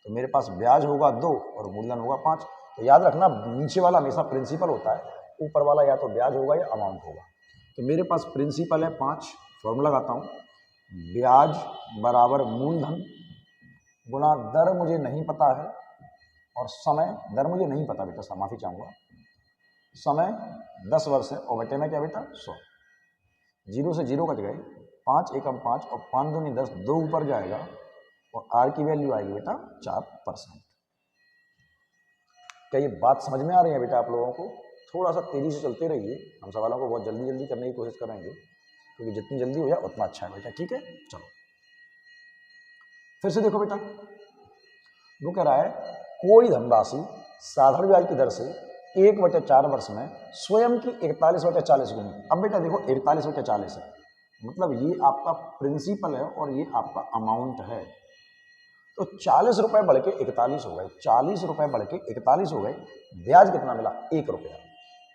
तो मेरे पास ब्याज होगा 2 और मूलधन होगा 5। तो याद रखना, नीचे वाला हमेशा प्रिंसिपल होता है, ऊपर वाला या तो ब्याज होगा या अमाउंट होगा। तो मेरे पास प्रिंसिपल है 5, फॉर्मूला लगाता हूँ, ब्याज बराबर मूलधन गुणा दर मुझे नहीं पता है, और समय, दर मुझे नहीं पता बेटा, माफी चाहूँगा, समय 10 वर्ष है, और बटे में क्या बेटा? 100। 0 से 0 कट गए, 5 एकम 5 और 5 दूनी 10, 2 ऊपर जाएगा और आर की वैल्यू आएगी बेटा 4%। क्या ये बात समझ में आ रही है बेटा आप लोगों को? थोड़ा सा तेजी से चलते रहिए, हम सवालों को बहुत जल्दी जल्दी करने की कोशिश करेंगे, क्योंकि जितनी जल्दी हो जाए उतना अच्छा है बेटा। ठीक है, चलो फिर से देखो बेटा, वो कह रहा है कोई धनराशि साधारण ब्याज की दर से 1/4 वर्ष में स्वयं की 41/40 गुनी। अब बेटा देखो 41/40 है, मतलब ये आपका प्रिंसिपल है और ये आपका अमाउंट है। तो 40 रुपए बढ़ के 41 हो गए, 40 रुपए बढ़ के 41 हो गए। ब्याज कितना मिला? 1 रुपया।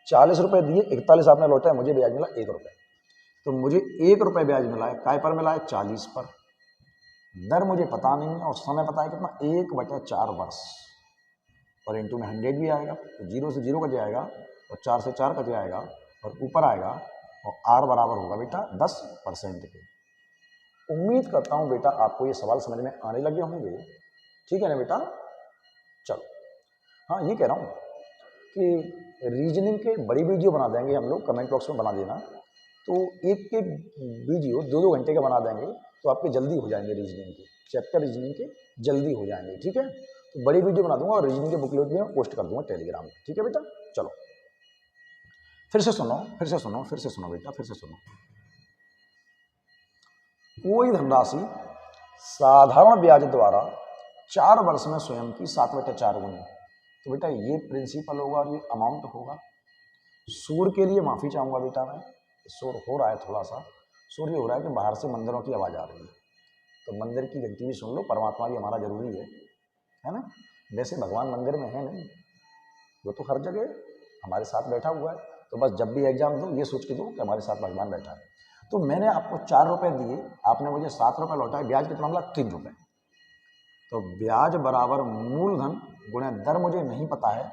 40 रुपए दिए, 41 आपने लौटाया, मुझे ब्याज मिला 1 रुपये। तो मुझे 1 रुपये ब्याज मिला है, काय पर मिला है? 40 पर। दर मुझे पता नहीं है और समय पता है कितना? 1/4 वर्ष, और इंटू में 100 भी आएगा, तो 0 से 0 कट जाएगा और 4 से 4 कट जाएगा और ऊपर आएगा, और आर बराबर होगा बेटा 10% के। उम्मीद करता हूं बेटा आपको ये सवाल समझ में आने लगे होंगे। ठीक है ना बेटा? चलो, हाँ ये कह रहा हूँ कि रीजनिंग के बड़ी वीडियो बना देंगे हम लोग, कमेंट बॉक्स में बना देना। तो एक एक वीडियो 2-2 घंटे का बना देंगे, तो आपके जल्दी हो जाएंगे रीजनिंग के चैप्टर, रीजनिंग के जल्दी हो जाएंगे। ठीक है, तो बड़ी वीडियो बना दूंगा और रीजनिंग के बुकलेट भी मैं पोस्ट कर दूंगा टेलीग्राम में। ठीक है बेटा? चलो फिर से सुनो, फिर से सुनो, फिर से सुनो बेटा, फिर से सुनो। कोई धनराशि साधारण ब्याज द्वारा 4 वर्ष में स्वयं की 7/4 गुनी। तो बेटा ये प्रिंसिपल होगा और ये अमाउंट होगा। शोर के लिए माफ़ी चाहूँगा बेटा, मैं शोर हो रहा है थोड़ा सा, शोर ये हो रहा है कि बाहर से मंदिरों की आवाज़ आ रही है, तो मंदिर की घंटी भी सुन लो, परमात्मा भी हमारा जरूरी है ना? वैसे भगवान मंदिर में है नहीं, वो तो हर जगह हमारे साथ बैठा हुआ है, तो बस जब भी एग्जाम दो ये सोच के दो कि हमारे साथ भगवान बैठा है। तो मैंने आपको 4 रुपये दिए, आपने मुझे 7 रुपये लौटाए, ब्याज कितना मिला? 3 रुपये। तो ब्याज बराबर मूलधन गुणे दर मुझे नहीं पता है,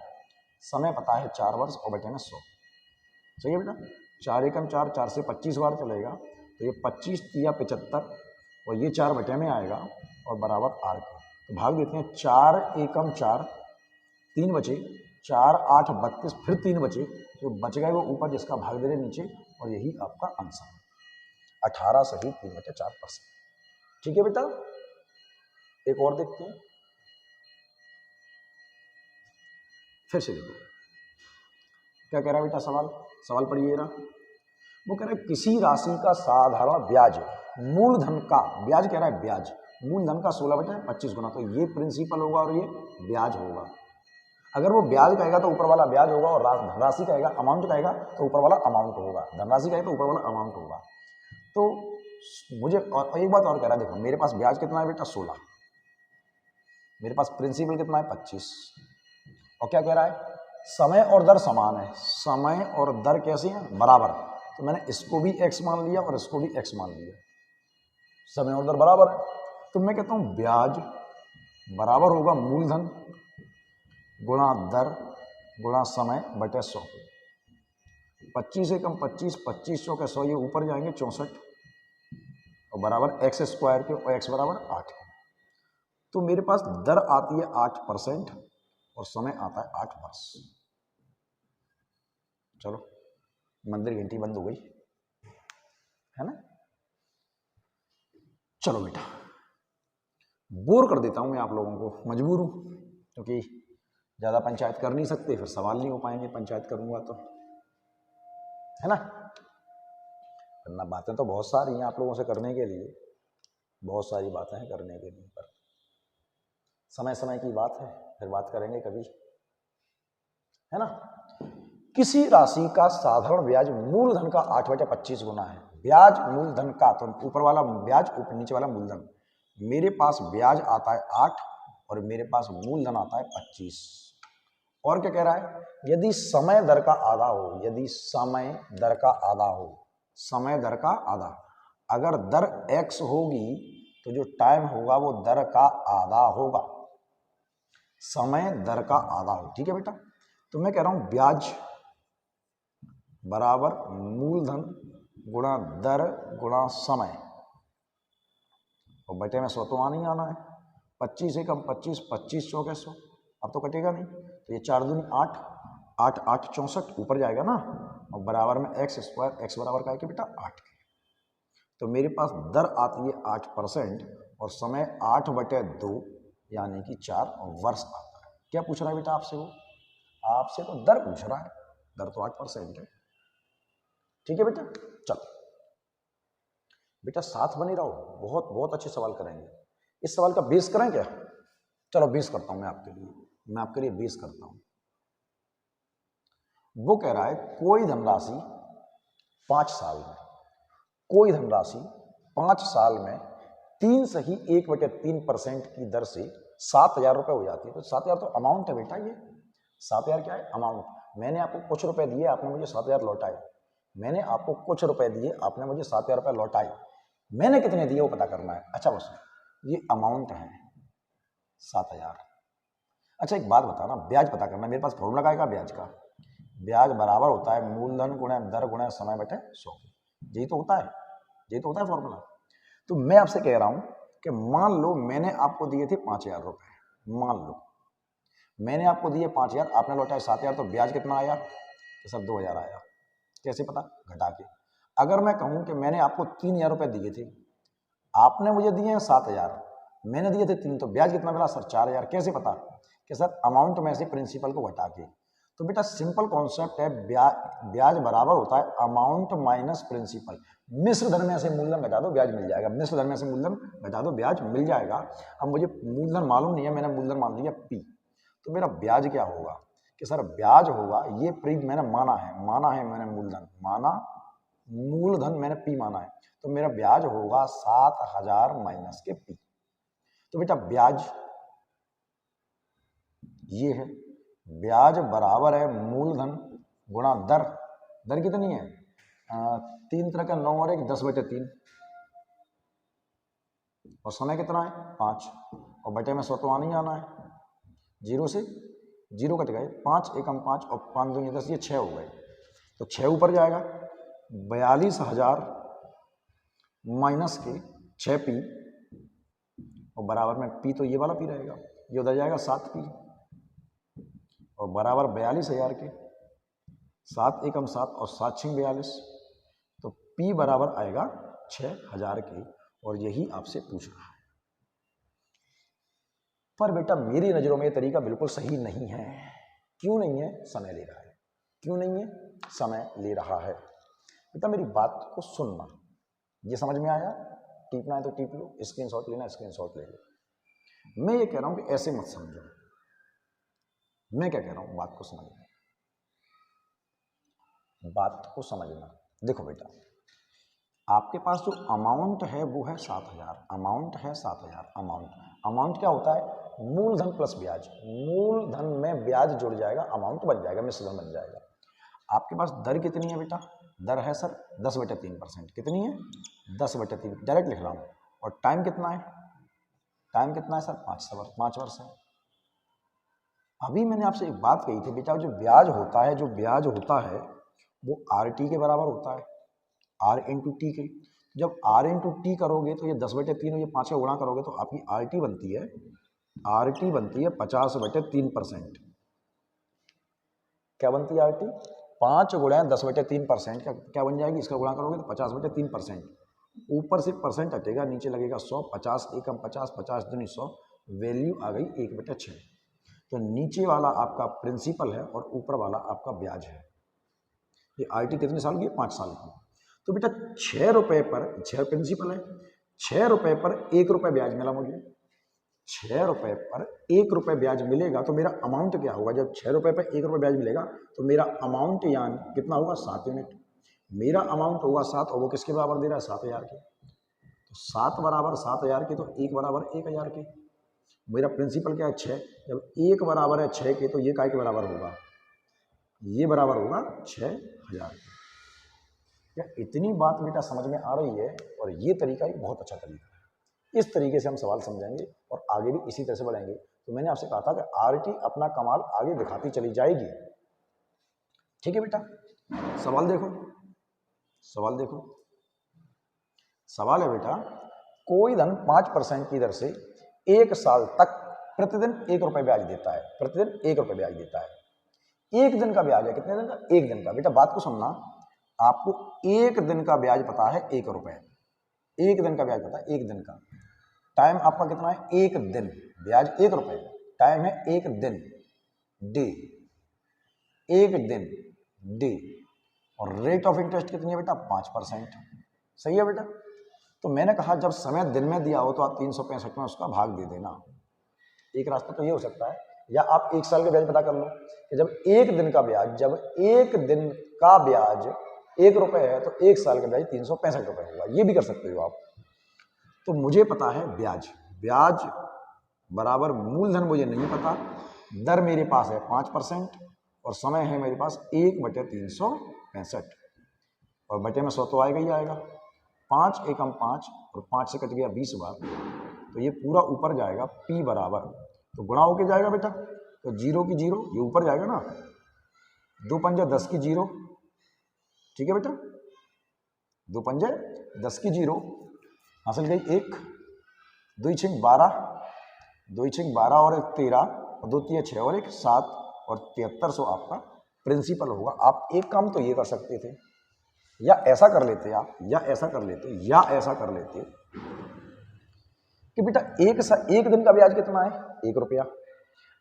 समय पता है 4 वर्ष और बटे में 100। सही है बेटा, 4 एकम 4, 4 से 25 बार चलेगा तो ये 25 या 75 और ये 4 बटे में आएगा और बराबर आर का। तो भाग देते हैं, 4 एकम 4, 3 बचे, 4 8 32, फिर 3 बचे, जो बच गए वो ऊपर जिसका भाग दे रहे नीचे, और यही आपका आंसर है 18 सही 3/4%। ठीक है बेटा, एक और देखते हैं, फिर से देखो क्या कह रहा है बेटा। सवाल पढ़िए रहा। वो कह रहा है किसी राशि का साधारण ब्याज, मूलधन का ब्याज कह रहा है, ब्याज मूलधन का 16/25 गुना, तो ये प्रिंसिपल होगा और ये ब्याज होगा। अगर वो ब्याज कहेगा तो ऊपर वाला ब्याज होगा, और धनराशि कहेगा, अमाउंट कहेगा तो ऊपर वाला अमाउंट होगा, धनराशि कहेगा तो ऊपर वाला अमाउंट होगा। तो मुझे और एक बात और कह रहा है, देखो मेरे पास ब्याज कितना है बेटा 16, मेरे पास प्रिंसिपल कितना है 25, और क्या कह रहा है समय और दर समान है। समय और दर कैसी है, बराबर, तो मैंने इसको भी x मान लिया और इसको भी x मान लिया, समय और दर बराबर है। तो मैं कहता हूं ब्याज बराबर होगा मूलधन गुणा दर गुणा समय बटे 100। 25 एकम 25, 25 100 के 100 ये ऊपर जाएंगे 64 और बराबर x स्क्वायर के, और x बराबर 8 के। तो मेरे पास दर आती है 8% और समय आता है 8 वर्ष। चलो मंदिर घंटी बंद हो गई है ना। चलो बेटा, बोर कर देता हूं मैं आप लोगों को, मजबूर हूं, क्योंकि ज्यादा पंचायत कर नहीं सकते, फिर सवाल नहीं हो पाएंगे पंचायत करूंगा तो, है ना। वरना बातें तो बहुत सारी हैं आप लोगों से करने के लिए, बहुत सारी बातें हैं करने के लिए, पर समय समय की बात है, फिर बात करेंगे कभी, है ना। किसी राशि का साधारण ब्याज मूलधन का 8/25 गुना है। ब्याज मूलधन का, तो ऊपर वाला ब्याज ऊपर नीचे वाला मूलधन। मेरे पास ब्याज आता है 8 और मेरे पास मूलधन आता है 25। और क्या कह रहा है, यदि समय दर का आधा हो, यदि समय दर का आधा हो, समय दर का आधा, अगर दर x होगी तो जो टाइम होगा वो दर का आधा होगा, समय दर का आधा हो। ठीक है बेटा, तो मैं कह रहा हूं ब्याज बराबर मूलधन गुणा दर गुणा समय, और बटे में 100 तो आना ही आना है। 25 एकम 25, 25 100 के 100, अब तो कटेगा नहीं, तो ये 4 दूनी 8, 8 8 64 ऊपर जाएगा ना, और बराबर में x स्क्वायर, x बराबर का है कि बेटा 8 के। तो मेरे पास दर आती है 8% और समय 8/2 यानी कि 4 वर्ष आता है। क्या पूछ रहा है बेटा आपसे, वो आपसे तो दर पूछ रहा है, दर तो 8% है। ठीक है बेटा, चलो बेटा साथ बने रहो, बहुत बहुत अच्छे सवाल करेंगे। इस सवाल का बेस करें क्या, चलो बेस करता हूं मैं आपके लिए बेस करता हूं। वो कह रहा है कोई धनराशि 5 साल में, कोई धनराशि 5 साल में 3 सही 1/3% की दर से 7,000 रुपए हो जाती है। तो 7,000 तो अमाउंट है बेटा, ये 7,000 क्या है, अमाउंट। मैंने आपको कुछ रुपए दिए, आपने मुझे 7,000 लौटाए, मैंने आपको कुछ रुपए दिए, आपने मुझे 7,000 रुपए लौटाए, मैंने कितने दिए वो पता करना है। अच्छा बस ये अमाउंट है 7,000। अच्छा एक बात बताना, ब्याज पता करना, मेरे पास फॉर्मूला का है ब्याज का, ब्याज बराबर होता है मूलधन गुणा दर गुणा समय बटे 100, यही तो होता है, यही तो होता है फॉर्मूला। तो मैं आपसे कह रहा हूं कि मान लो मैंने आपको दिए थे 5,000 रुपए, मान लो मैंने आपको दिए 5,000, आपने लौटाए 7,000, तो ब्याज कितना आया, तो सर 2,000 आया। कैसे पता, घटा के। अगर मैं कहूं कि मैंने आपको 3,000 रुपए दिए थे, आपने मुझे दिए हैं 7,000, मैंने दिए थे 3, तो ब्याज कितना मिला सर 4,000। कैसे पता, कि सर अमाउंट में से प्रिंसिपल को घटा के। तो बेटा सिंपल कॉन्सेप्ट है, ब्याज बराबर होता है अमाउंट माइनस प्रिंसिपल। मिश्र धन में से मूलधन घटा दो, ब्याज मिल जाएगा, मिश्र धन में से मूलधन घटा दो, ब्याज मिल जाएगा। अब मुझे मूलधन मालूम नहीं है, मैंने मूलधन मान लिया P, तो मेरा ब्याज क्या होगा, कि सर ब्याज होगा, ये प्री मैंने माना है मैंने मूलधन माना, मूलधन मैंने P माना है, तो मेरा ब्याज होगा 7,000 माइनस के P। तो बेटा ब्याज ये है, ब्याज बराबर है मूलधन गुणा दर, दर कितनी है 3 तरह का 9 और 1 10/3, और समय कितना है 5, और बटे में 100 तो आना ही आना है, 0 से जीरो कट गए, 5 एकम 5 और 5 दूनी 10, ये 6 हो गए। तो 6 ऊपर जाएगा, 42,000 माइनस के 6p और बराबर में p, तो ये वाला p रहेगा, ये उधर जाएगा 7p और बराबर 42,000 के 7 एकम 7 और 7 6 42, तो p बराबर आएगा 6,000 के। और यही आपसे पूछ रहा है। पर बेटा मेरी नज़रों में ये तरीका बिल्कुल सही नहीं है। क्यों नहीं है? समय ले रहा है। क्यों नहीं है? समय ले रहा है। बेटा मेरी बात को सुनना, ये समझ में आया? टिपना है तो टिप लो, स्क्रीनशॉट लेना स्क्रीनशॉट ले लो। मैं ये कह रहा हूं कि ऐसे मत समझो। मैं क्या कह रहा हूं? बात को समझना, बात को समझना। देखो बेटा, आपके पास जो अमाउंट है वो है 7,000, अमाउंट है 7,000। अमाउंट क्या होता है? मूलधन प्लस ब्याज। मूलधन में ब्याज जुड़ जाएगा, अमाउंट बन जाएगा, मिश्रण बन जाएगा। आपके पास दर कितनी है बेटा? दर है सर 10/3%। कितनी है? 10/3, डायरेक्ट लिख रहा हूँ। और टाइम कितना है? टाइम कितना है सर? 5 वर्ष है। अभी मैंने आपसे एक बात कही थी बेटा, जो ब्याज होता है वो RT के बराबर होता है, R इंटू टी के। जब R इंटू टी करोगे तो ये 10/3 और ये 5 का गुणा करोगे तो आपकी RT बनती है 50/3%। क्या बनती है RT? 5 गुणा 10/3%। क्या बन जाएगी? इसका गुणा करोगे तो 50/3%। ऊपर से परसेंट हटेगा, नीचे लगेगा 100। 50 एकम 50, 50 दूनी 100, वैल्यू आ गई 1/6। तो नीचे वाला आपका प्रिंसिपल है और ऊपर वाला आपका ब्याज है। ये RT कितने साल की है? 5 साल की। तो बेटा 6 रुपये पर, 6 प्रिंसिपल है, 6 रुपये पर 1 रुपये ब्याज मिला मुझे। 6 रुपये पर 1 रुपये ब्याज मिलेगा तो मेरा अमाउंट क्या होगा? जब 6 रुपये पर 1 रुपये ब्याज मिलेगा तो मेरा अमाउंट यानी कितना होगा? 7 यूनिट। मेरा अमाउंट होगा 7 और वो किसके बराबर दे रहा है? 7,000 के। तो 7 बराबर 7,000 के, तो 1 बराबर 1,000 के। मेरा प्रिंसिपल क्या है? 6। जब 1 बराबर है 6 के तो ये काय के बराबर होगा? ये बराबर होगा 6,000 के। क्या इतनी बात बेटा समझ में आ रही है? और ये तरीका एक बहुत अच्छा तरीका है। इस तरीके से हम सवाल समझेंगे और आगे भी इसी तरह से बढ़ेंगे। तो मैंने आपसे कहा था कि RT अपना कमाल आगे दिखाती चली जाएगी। ठीक है बेटा, सवाल देखो, सवाल देखो। सवाल है बेटा, कोई धन 5% की दर से 1 साल तक प्रतिदिन 1 रुपये ब्याज देता है। प्रतिदिन 1 रुपये ब्याज देता है। 1 दिन का ब्याज है। कितने दिन का? 1 दिन का। बेटा बात को सुनना, आपको 1 दिन का ब्याज पता है 1 रुपये। 1 दिन का ब्याज पता है, 1 दिन का। टाइम आपका कितना है? 1 दिन। ब्याज 1 रुपये, टाइम है 1 दिन, डे। 1 दिन, डे। और रेट ऑफ इंटरेस्ट कितनी है बेटा? 5%। सही है बेटा। तो मैंने कहा जब समय दिन में दिया हो तो आप 365 में उसका भाग दे देना। एक रास्ता तो ये हो सकता है, या आप 1 साल का ब्याज पता कर लो कि जब 1 दिन का ब्याज, जब 1 दिन का ब्याज 1 रुपये है तो 1 साल का ब्याज 365 रुपये होगा। ये भी कर सकते हो आप। तो मुझे पता है ब्याज, ब्याज बराबर मूलधन मुझे नहीं पता, दर मेरे पास है 5% और समय है मेरे पास 1/365 और बटे में 100 तो आएगा ही आएगा। 5 एकम 5 और 5 से कट गया 20 बार, तो ये पूरा ऊपर जाएगा P बराबर, तो गुणा होके जाएगा बेटा। तो 0 की 0 ये ऊपर जाएगा ना, 2 पंजे 10 की 0। ठीक है बेटा, 2 पंजे 10 की 0 हासिल गई 1, 2 6 12, 2 6 12 और 1 13 और 2 3 6 और 1 7 और 7300 आपका प्रिंसिपल होगा। आप एक काम तो ये कर सकते थे, या ऐसा कर लेते आप, या ऐसा कर लेते, या ऐसा कर लेते कि बेटा एक दिन का ब्याज कितना है? 1 रुपया।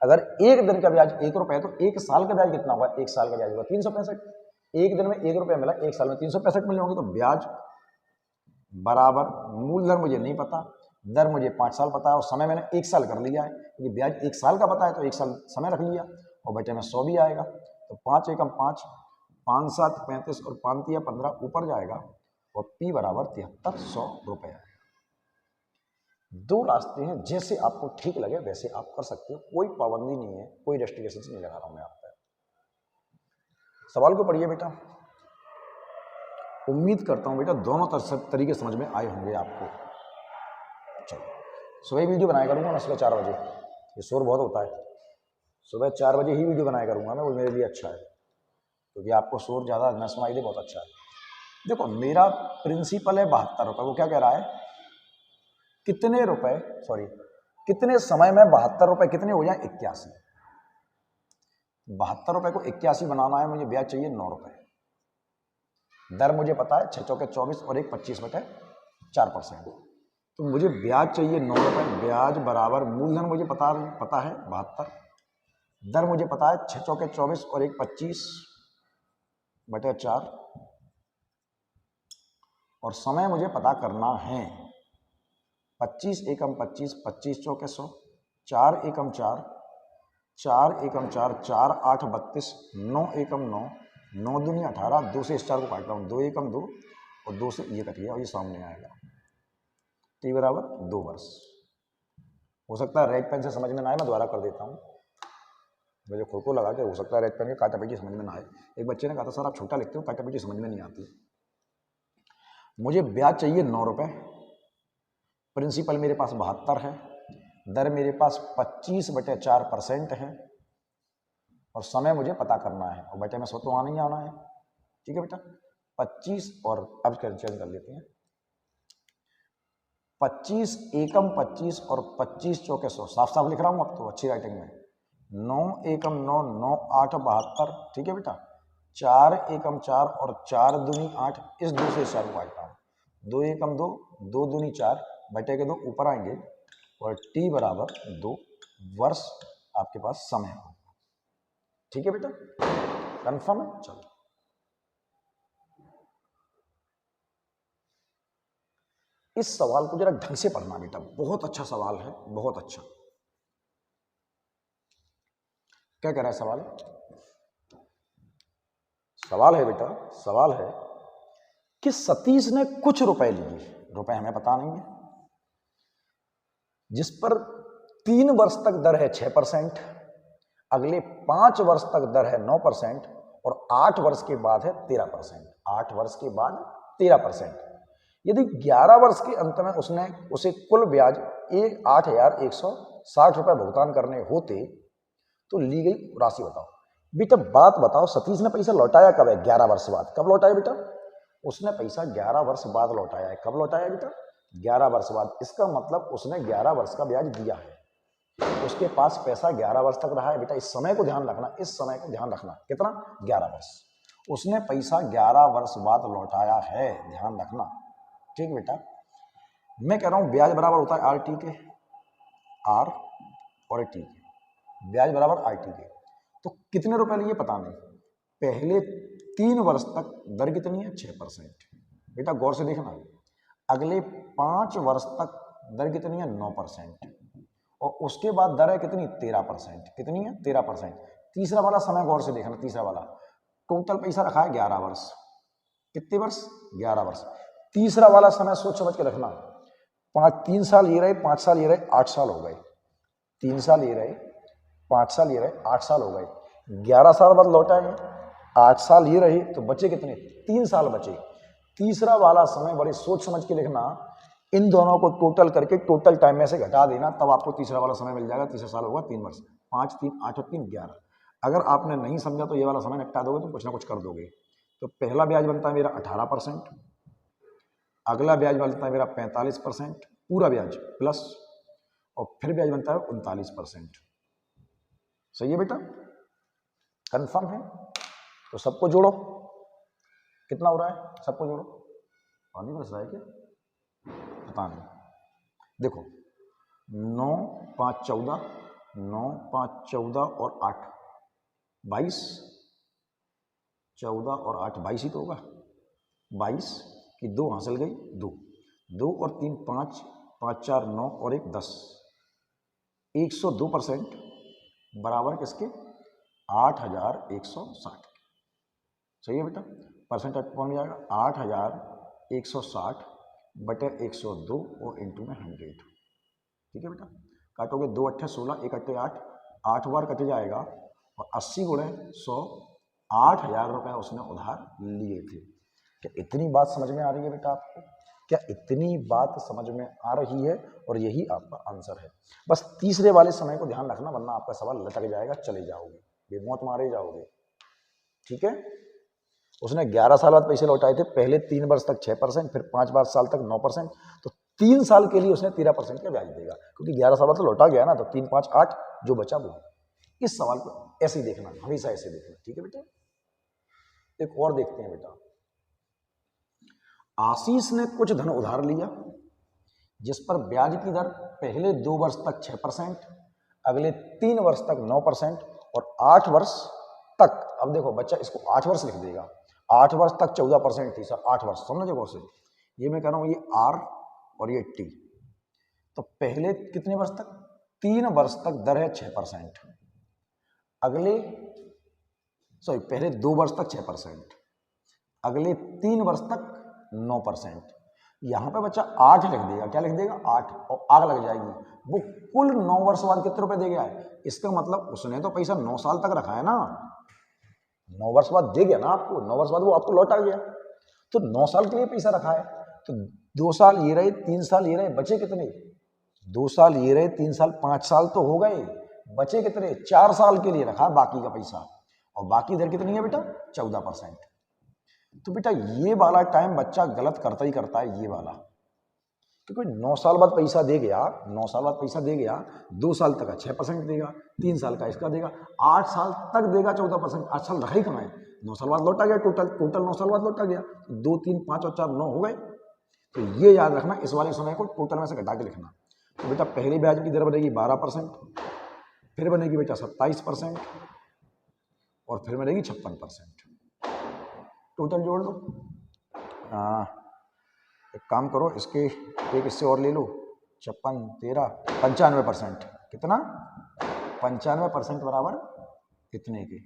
अगर 1 दिन का ब्याज 1 रुपया है तो 1 साल का ब्याज कितना होगा? 1 साल का ब्याज होगा 365। 1 दिन में 1 रुपया मिला, 1 साल में 365 मिले होंगे। तो ब्याज बराबर मूलधन मुझे नहीं पता, दर मुझे 5 साल पता है और समय मैंने 1 साल कर लिया है, क्योंकि ब्याज 1 साल का पता है तो 1 साल समय रख लिया और बटे में 100 भी आएगा। तो 5 एकम 5, 5 7 35 और 5 3 15 ऊपर जाएगा और P बराबर 7300 रुपये। 2 रास्ते हैं, जैसे आपको ठीक लगे वैसे आप कर सकते हो, कोई पाबंदी नहीं है, कोई रेस्ट्रिक्शन नहीं लगा रहा हूं मैं आप पर। सवाल को पढ़िए बेटा। उम्मीद करता हूं बेटा दोनों तरीके समझ में आए होंगे आपको। चलो, सुबह वीडियो बनाया करूंगा मैं सुबह 4 बजे, ये शोर बहुत होता है, सुबह 4 बजे ही वीडियो बनाया करूँगा मैं, वो मेरे लिए अच्छा है, क्योंकि आपको शोर ज़्यादा न सुनाई दे, बहुत अच्छा है। देखो मेरा प्रिंसिपल है 72 रुपये, वो क्या कह रहा है, कितने रुपए, सॉरी कितने समय में 72 रुपये कितने हो जाए 81। 72 रुपये को 81 बनाना है, मुझे ब्याज चाहिए 9 रुपये। दर मुझे पता है 6 चौके 24 और 1 25/4%। तो मुझे ब्याज चाहिए 9 रुपये, ब्याज बराबर मूलधन मुझे पता है 72, दर मुझे पता है 6 चौके 24 और 1 25/4, और समय मुझे पता करना है 25 एकम 25, 25 चौके 100, 4 एकम 4, 4 एकम 4, 4 8 32, 9 एकम 9, 9 दूनी 18, 2 से इस 4 को काट रहा हूँ, 2 एकम 2 और 2 से ये कट गया और ये सामने आएगा, टी बराबर 2 वर्ष। हो सकता है रेड पेन से समझ में ना आए, मैं दोबारा कर देता हूँ, मुझे खुद को लगा कि हो सकता है रेड पेन के काटा पीटी समझ में ना आए। एक बच्चे ने कहा था सर आप छोटा लिखते हो, काटा पीटी समझ में नहीं आती। मुझे ब्याज चाहिए 9 रुपये, प्रिंसिपल मेरे पास 72 है, दर मेरे पास 25/4% है, और समय मुझे पता करना है, और बेटे में 100 तो आना ही आना है, ठीक है बेटा। 25 और अब चेंज कर लेते हैं, 25 एकम 25 और 25 चौके 100, साफ साफ लिख रहा हूँ अब तो अच्छी राइटिंग में, 9 एकम 9, 9 8 72, ठीक है बेटा, 4 एकम 4 और 4 दूनी 8, इस 2 से 4 को काटता हूँ, 2 एकम 2, 2 दूनी 4 बटे के 2 ऊपर आएंगे, और टी बराबर 2 वर्ष आपके पास समय होगा, ठीक है बेटा, कंफर्म है। चलो इस सवाल को जरा ढंग से पढ़ना बेटा, बहुत अच्छा सवाल है, बहुत अच्छा। क्या कह रहा है सवाल, सवाल है बेटा, सवाल है कि सतीश ने कुछ रुपए लिए, रुपए हमें पता नहीं है, जिस पर 3 वर्ष तक दर है 6%, अगले 5 वर्ष तक दर है 9%, और 8 वर्ष के बाद है 13%, 8 वर्ष के बाद 13%। यदि 11 वर्ष के अंत में उसे कुल ब्याज 8,160 रुपए भुगतान करने होते तो ली गई राशि बताओ। बेटा बात बताओ, सतीश ने पैसा लौटाया कब है, 11 वर्ष बाद। कब लौटाया बेटा, उसने पैसा 11 वर्ष बाद लौटाया है। कब लौटाया बेटा, 11 वर्ष बाद। इसका मतलब उसने 11 वर्ष का ब्याज दिया है, उसके पास पैसा 11 वर्ष तक रहा है। बेटा इस समय को ध्यान रखना, इस समय को ध्यान रखना, कितना, 11 वर्ष। उसने पैसा 11 वर्ष बाद लौटाया है, ध्यान रखना, ठीक बेटा। मैं कह रहा हूं ब्याज बराबर होता है आर टी के, आर और टी के, ब्याज बराबर आर टी के। तो कितने रुपए लिए पता नहीं, पहले 3 वर्ष तक दर कितनी है, 6%। बेटा गौर से देखना, अगले 5 वर्ष तक दर कितनी है, 9%, और उसके बाद दर है कितनी, 13%। कितनी है, 13%। तीसरा वाला समय गौर से देखना, तीसरा वाला टोटल पैसा रखा है 11 वर्ष। कितने वर्ष, 11 वर्ष। तीसरा वाला समय सोच समझ के रखना, 3 साल ये रहे, 5 साल ये रहे, 8 साल हो गए। 3 साल ये रहे, 5 साल ये रहे, 8 साल हो गए। 11 साल बाद लौटाएंगे, 8 साल ये रहे, तो बचे कितने, 3 साल बचे। तीसरा वाला समय बड़े सोच समझ के लिखना, इन दोनों को टोटल करके टोटल टाइम में से घटा देना, तब आपको तीसरा वाला समय मिल जाएगा। तीसरा साल होगा 3 वर्ष, 5 3 8 और 3 11। अगर आपने नहीं समझा तो ये वाला समय निपटा दोगे तो कुछ ना कुछ कर दोगे। तो पहला ब्याज बनता है मेरा 18%, अगला ब्याज बनता है मेरा 45% पूरा ब्याज प्लस, और फिर ब्याज बनता है 39%। सही है बेटा, कंफर्म है। तो सबको जोड़ो, कितना हो रहा है, सबको जोड़ो। पानी बरस रहा है क्या, पता नहीं। देखो 9 5 14, 9 5 14 और 8 22, 14 और 8 22 ही तो होगा। 22 की 2 हासिल गई, 2 2 और 3 5, 5 4 9 और 1 10, 102% बराबर किसके, 8,160। सही है बेटा, परसेंटेज कौन जाएगा, 8,160 बटे 102 और इंटू में 100। ठीक है बेटा, काटोगे 2 अट्ठे 16, 1 अट्ठे 8, 8 बार कट जाएगा, और 80 गुणे 100, 8,000 रुपये उसने उधार लिए थे। क्या इतनी बात समझ में आ रही है बेटा आपको? क्या इतनी बात समझ में आ रही है? और यही आपका आंसर है। बस तीसरे वाले समय को ध्यान रखना, वरना आपका सवाल लटक जाएगा, चले जाओगे, बेमौत मारे जाओगे। ठीक है। उसने 11 साल बाद पैसे लौटाए थे, पहले 3 वर्ष तक 6%, फिर 5 साल तक 9%, तो 3 साल के लिए उसने 13% का ब्याज देगा, क्योंकि 11 साल बाद तो लौटा गया ना, तो 3 5 8 जो बचा वो। इस सवाल को ऐसे ही देखना, हमेशा ऐसे देखना। ठीक है बेटा। एक और देखते हैं बेटा। आशीष ने कुछ धन उधार लिया जिस पर ब्याज की दर पहले 2 वर्ष तक 6%, अगले 3 वर्ष तक 9% और 8 वर्ष तक, अब देखो बच्चा इसको 8 वर्ष लिख देगा, 8 वर्ष तक 14% थी सर, 8 वर्ष, समझ गए से? ये मैं कह रहा हूं, ये आर और ये टी। तो पहले कितने वर्ष तक? 3 वर्ष तक दर है 6%, अगले पहले 2 वर्ष तक 6%, अगले 3 वर्ष तक 9%। यहां पे बच्चा 8 लिख देगा, क्या लिख देगा? 8, और आग लग जाएगी। वो कुल 9 वर्ष बाद कितने रुपए दे गया है? इसका मतलब उसने तो पैसा 9 साल तक रखा है ना, 9 वर्ष बाद दे गया ना आपको, 9 वर्ष बाद वो आपको लौटा गया, तो 9 साल के लिए पैसा रखा है। तो 2 साल ये रहे, 3 साल ये रहे, बचे कितने? 2 साल ये रहे, 3 साल, 5 साल तो हो गए, बचे कितने? 4 साल के लिए रखा बाकी का पैसा, और बाकी दर कितनी है बेटा? 14%। तो बेटा ये वाला टाइम बच्चा गलत करता ही करता है, ये वाला, क्योंकि 9 साल बाद पैसा दे गया, 9 साल बाद पैसा दे गया, 2 साल तक का 6% देगा, 3 साल का इसका देगा, 8 साल तक देगा 14%। 8 साल रखा ही कहाँ है? 9 साल बाद लौटा गया, टोटल 9 साल बाद लौटा गया, 2 3 5 और 4 9 हो गए। तो ये याद रखना, इस वाले समय को टोटल में से घटा के लिखना। तो बेटा पहली ब्याज की दर बनेगी 12%, फिर बनेगी बेटा 27%, और फिर बनेगी 56%। टोटल जोड़ लो। एक काम करो, इसके एक इससे और ले लो, 56 13 95%। कितना? 95% बराबर कितने के?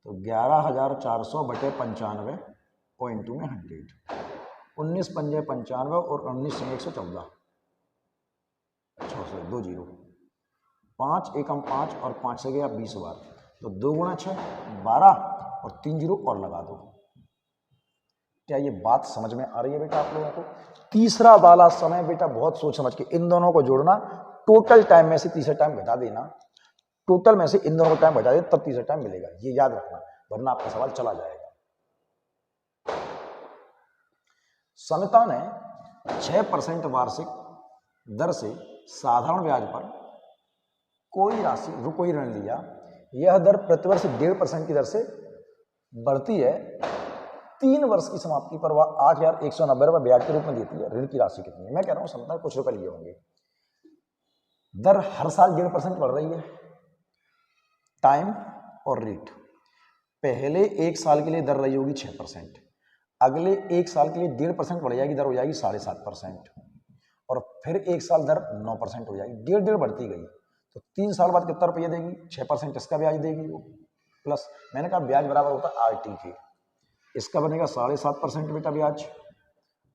तो 11,400 बटे 95 और इंटू में 100, 19 पंजे 95 और 19 में 114, 600, 2 जीरो, 5 एकम 5 और 5 से गया 20 बार, तो 2 गुणा 6 12 और 3 जीरो और लगा दो। क्या ये बात समझ में आ रही है बेटा आप लोगों को? तीसरा वाला समय बेटा बहुत सोच समझ के इन दोनों को जोड़ना, टोटल टाइम में से तीसरा टाइम घटा देना, टोटल में से इन दोनों को टाइम घटा दे, तब तीसरा टाइम मिलेगा, ये याद रखना, वरना आपका सवाल चला जाएगा। समिता ने 6% वार्षिक दर से साधारण ब्याज पर कोई राशि कोई ऋण लिया, यह दर प्रतिवर्ष 1.5% की दर से बढ़ती है, 3 वर्ष की समाप्ति पर वह 8,190 रुपये ब्याज के रूप में देती है। ऋण की राशि कितनी है? मैं कह रहा हूं समझना, कुछ रुपए लिए होंगे। दर हर साल 1.5% बढ़ रही है, टाइम और रेट। पहले 1 साल के लिए दर रही होगी 6%, अगले 1 साल के लिए 1.5% बढ़ जाएगी, दर हो जाएगी 7.5%, और फिर 1 साल दर 9% हो जाएगी, 1.5 बढ़ती गई। तो 3 साल बाद कितना रुपया देगी? 6% इसका ब्याज देगी वो, प्लस मैंने कहा ब्याज बराबर होता है RT के, इसका बनेगा 7.5% बेटा ब्याज,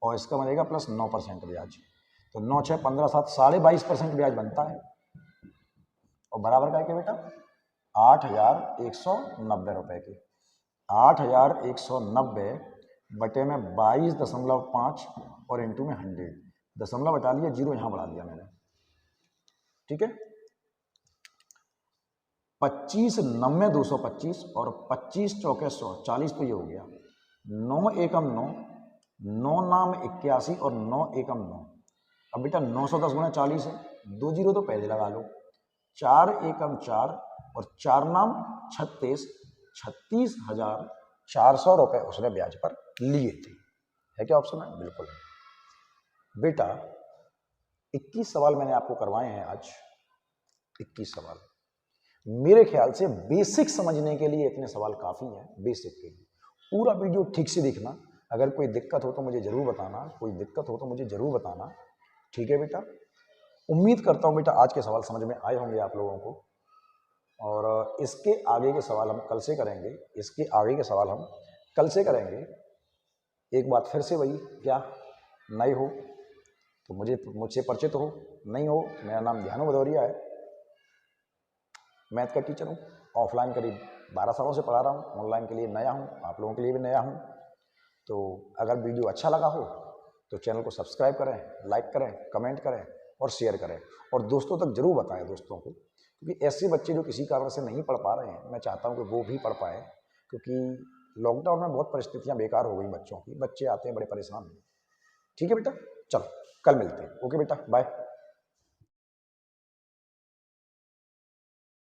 और इसका बनेगा प्लस 9% ब्याज, तो 9 6 15 7 22.5% ब्याज बनता है, और बराबर का क्या बेटा? 8,190 रुपए के। 8,190 बटे में 22.5 और इंटू में 100, दशमलव हटा लिया, जीरो यहां बढ़ा दिया मैंने। ठीक है। 25 90 225 और 25 चौके 100, 40 तो ये हो गया। 9 एकम 9, 9 नाम 81 और 9 एकम 9। अब बेटा 910 गुना 40 है, 2 जीरो तो पहले लगा लो, 4 एकम 4 और 4 नाम 36, 36,400 रुपए उसने ब्याज पर लिए थे। है क्या ऑप्शन है? बिल्कुल है बेटा। 21 सवाल मैंने आपको करवाए हैं आज, 21 सवाल। मेरे ख्याल से बेसिक समझने के लिए इतने सवाल काफी हैं, बेसिक के लिए। पूरा वीडियो ठीक से देखना, अगर कोई दिक्कत हो तो मुझे जरूर बताना, कोई दिक्कत हो तो मुझे जरूर बताना। ठीक है बेटा। उम्मीद करता हूं बेटा आज के सवाल समझ में आए होंगे आप लोगों को, और इसके आगे के सवाल हम कल से करेंगे, इसके आगे के सवाल हम कल से करेंगे। एक बात फिर से वही, क्या नए हो तो मुझसे परिचित हो, नहीं हो तो मेरा नाम ध्यानु भदौरिया है, मैथ का टीचर हूँ, ऑफलाइन करीब 12 सालों से पढ़ा रहा हूँ, ऑनलाइन के लिए नया हूँ, आप लोगों के लिए भी नया हूँ। तो अगर वीडियो अच्छा लगा हो तो चैनल को सब्सक्राइब करें, लाइक करें, कमेंट करें और शेयर करें, और दोस्तों तक जरूर बताएं दोस्तों को, क्योंकि ऐसे बच्चे जो किसी कारण से नहीं पढ़ पा रहे हैं, मैं चाहता हूं कि वो भी पढ़ पाए, क्योंकि लॉकडाउन में बहुत परिस्थितियां बेकार हो गई बच्चों की, बच्चे आते हैं बड़े परेशान हैं। ठीक है बेटा, चलो कल मिलते हैं। ओके बेटा, बाय।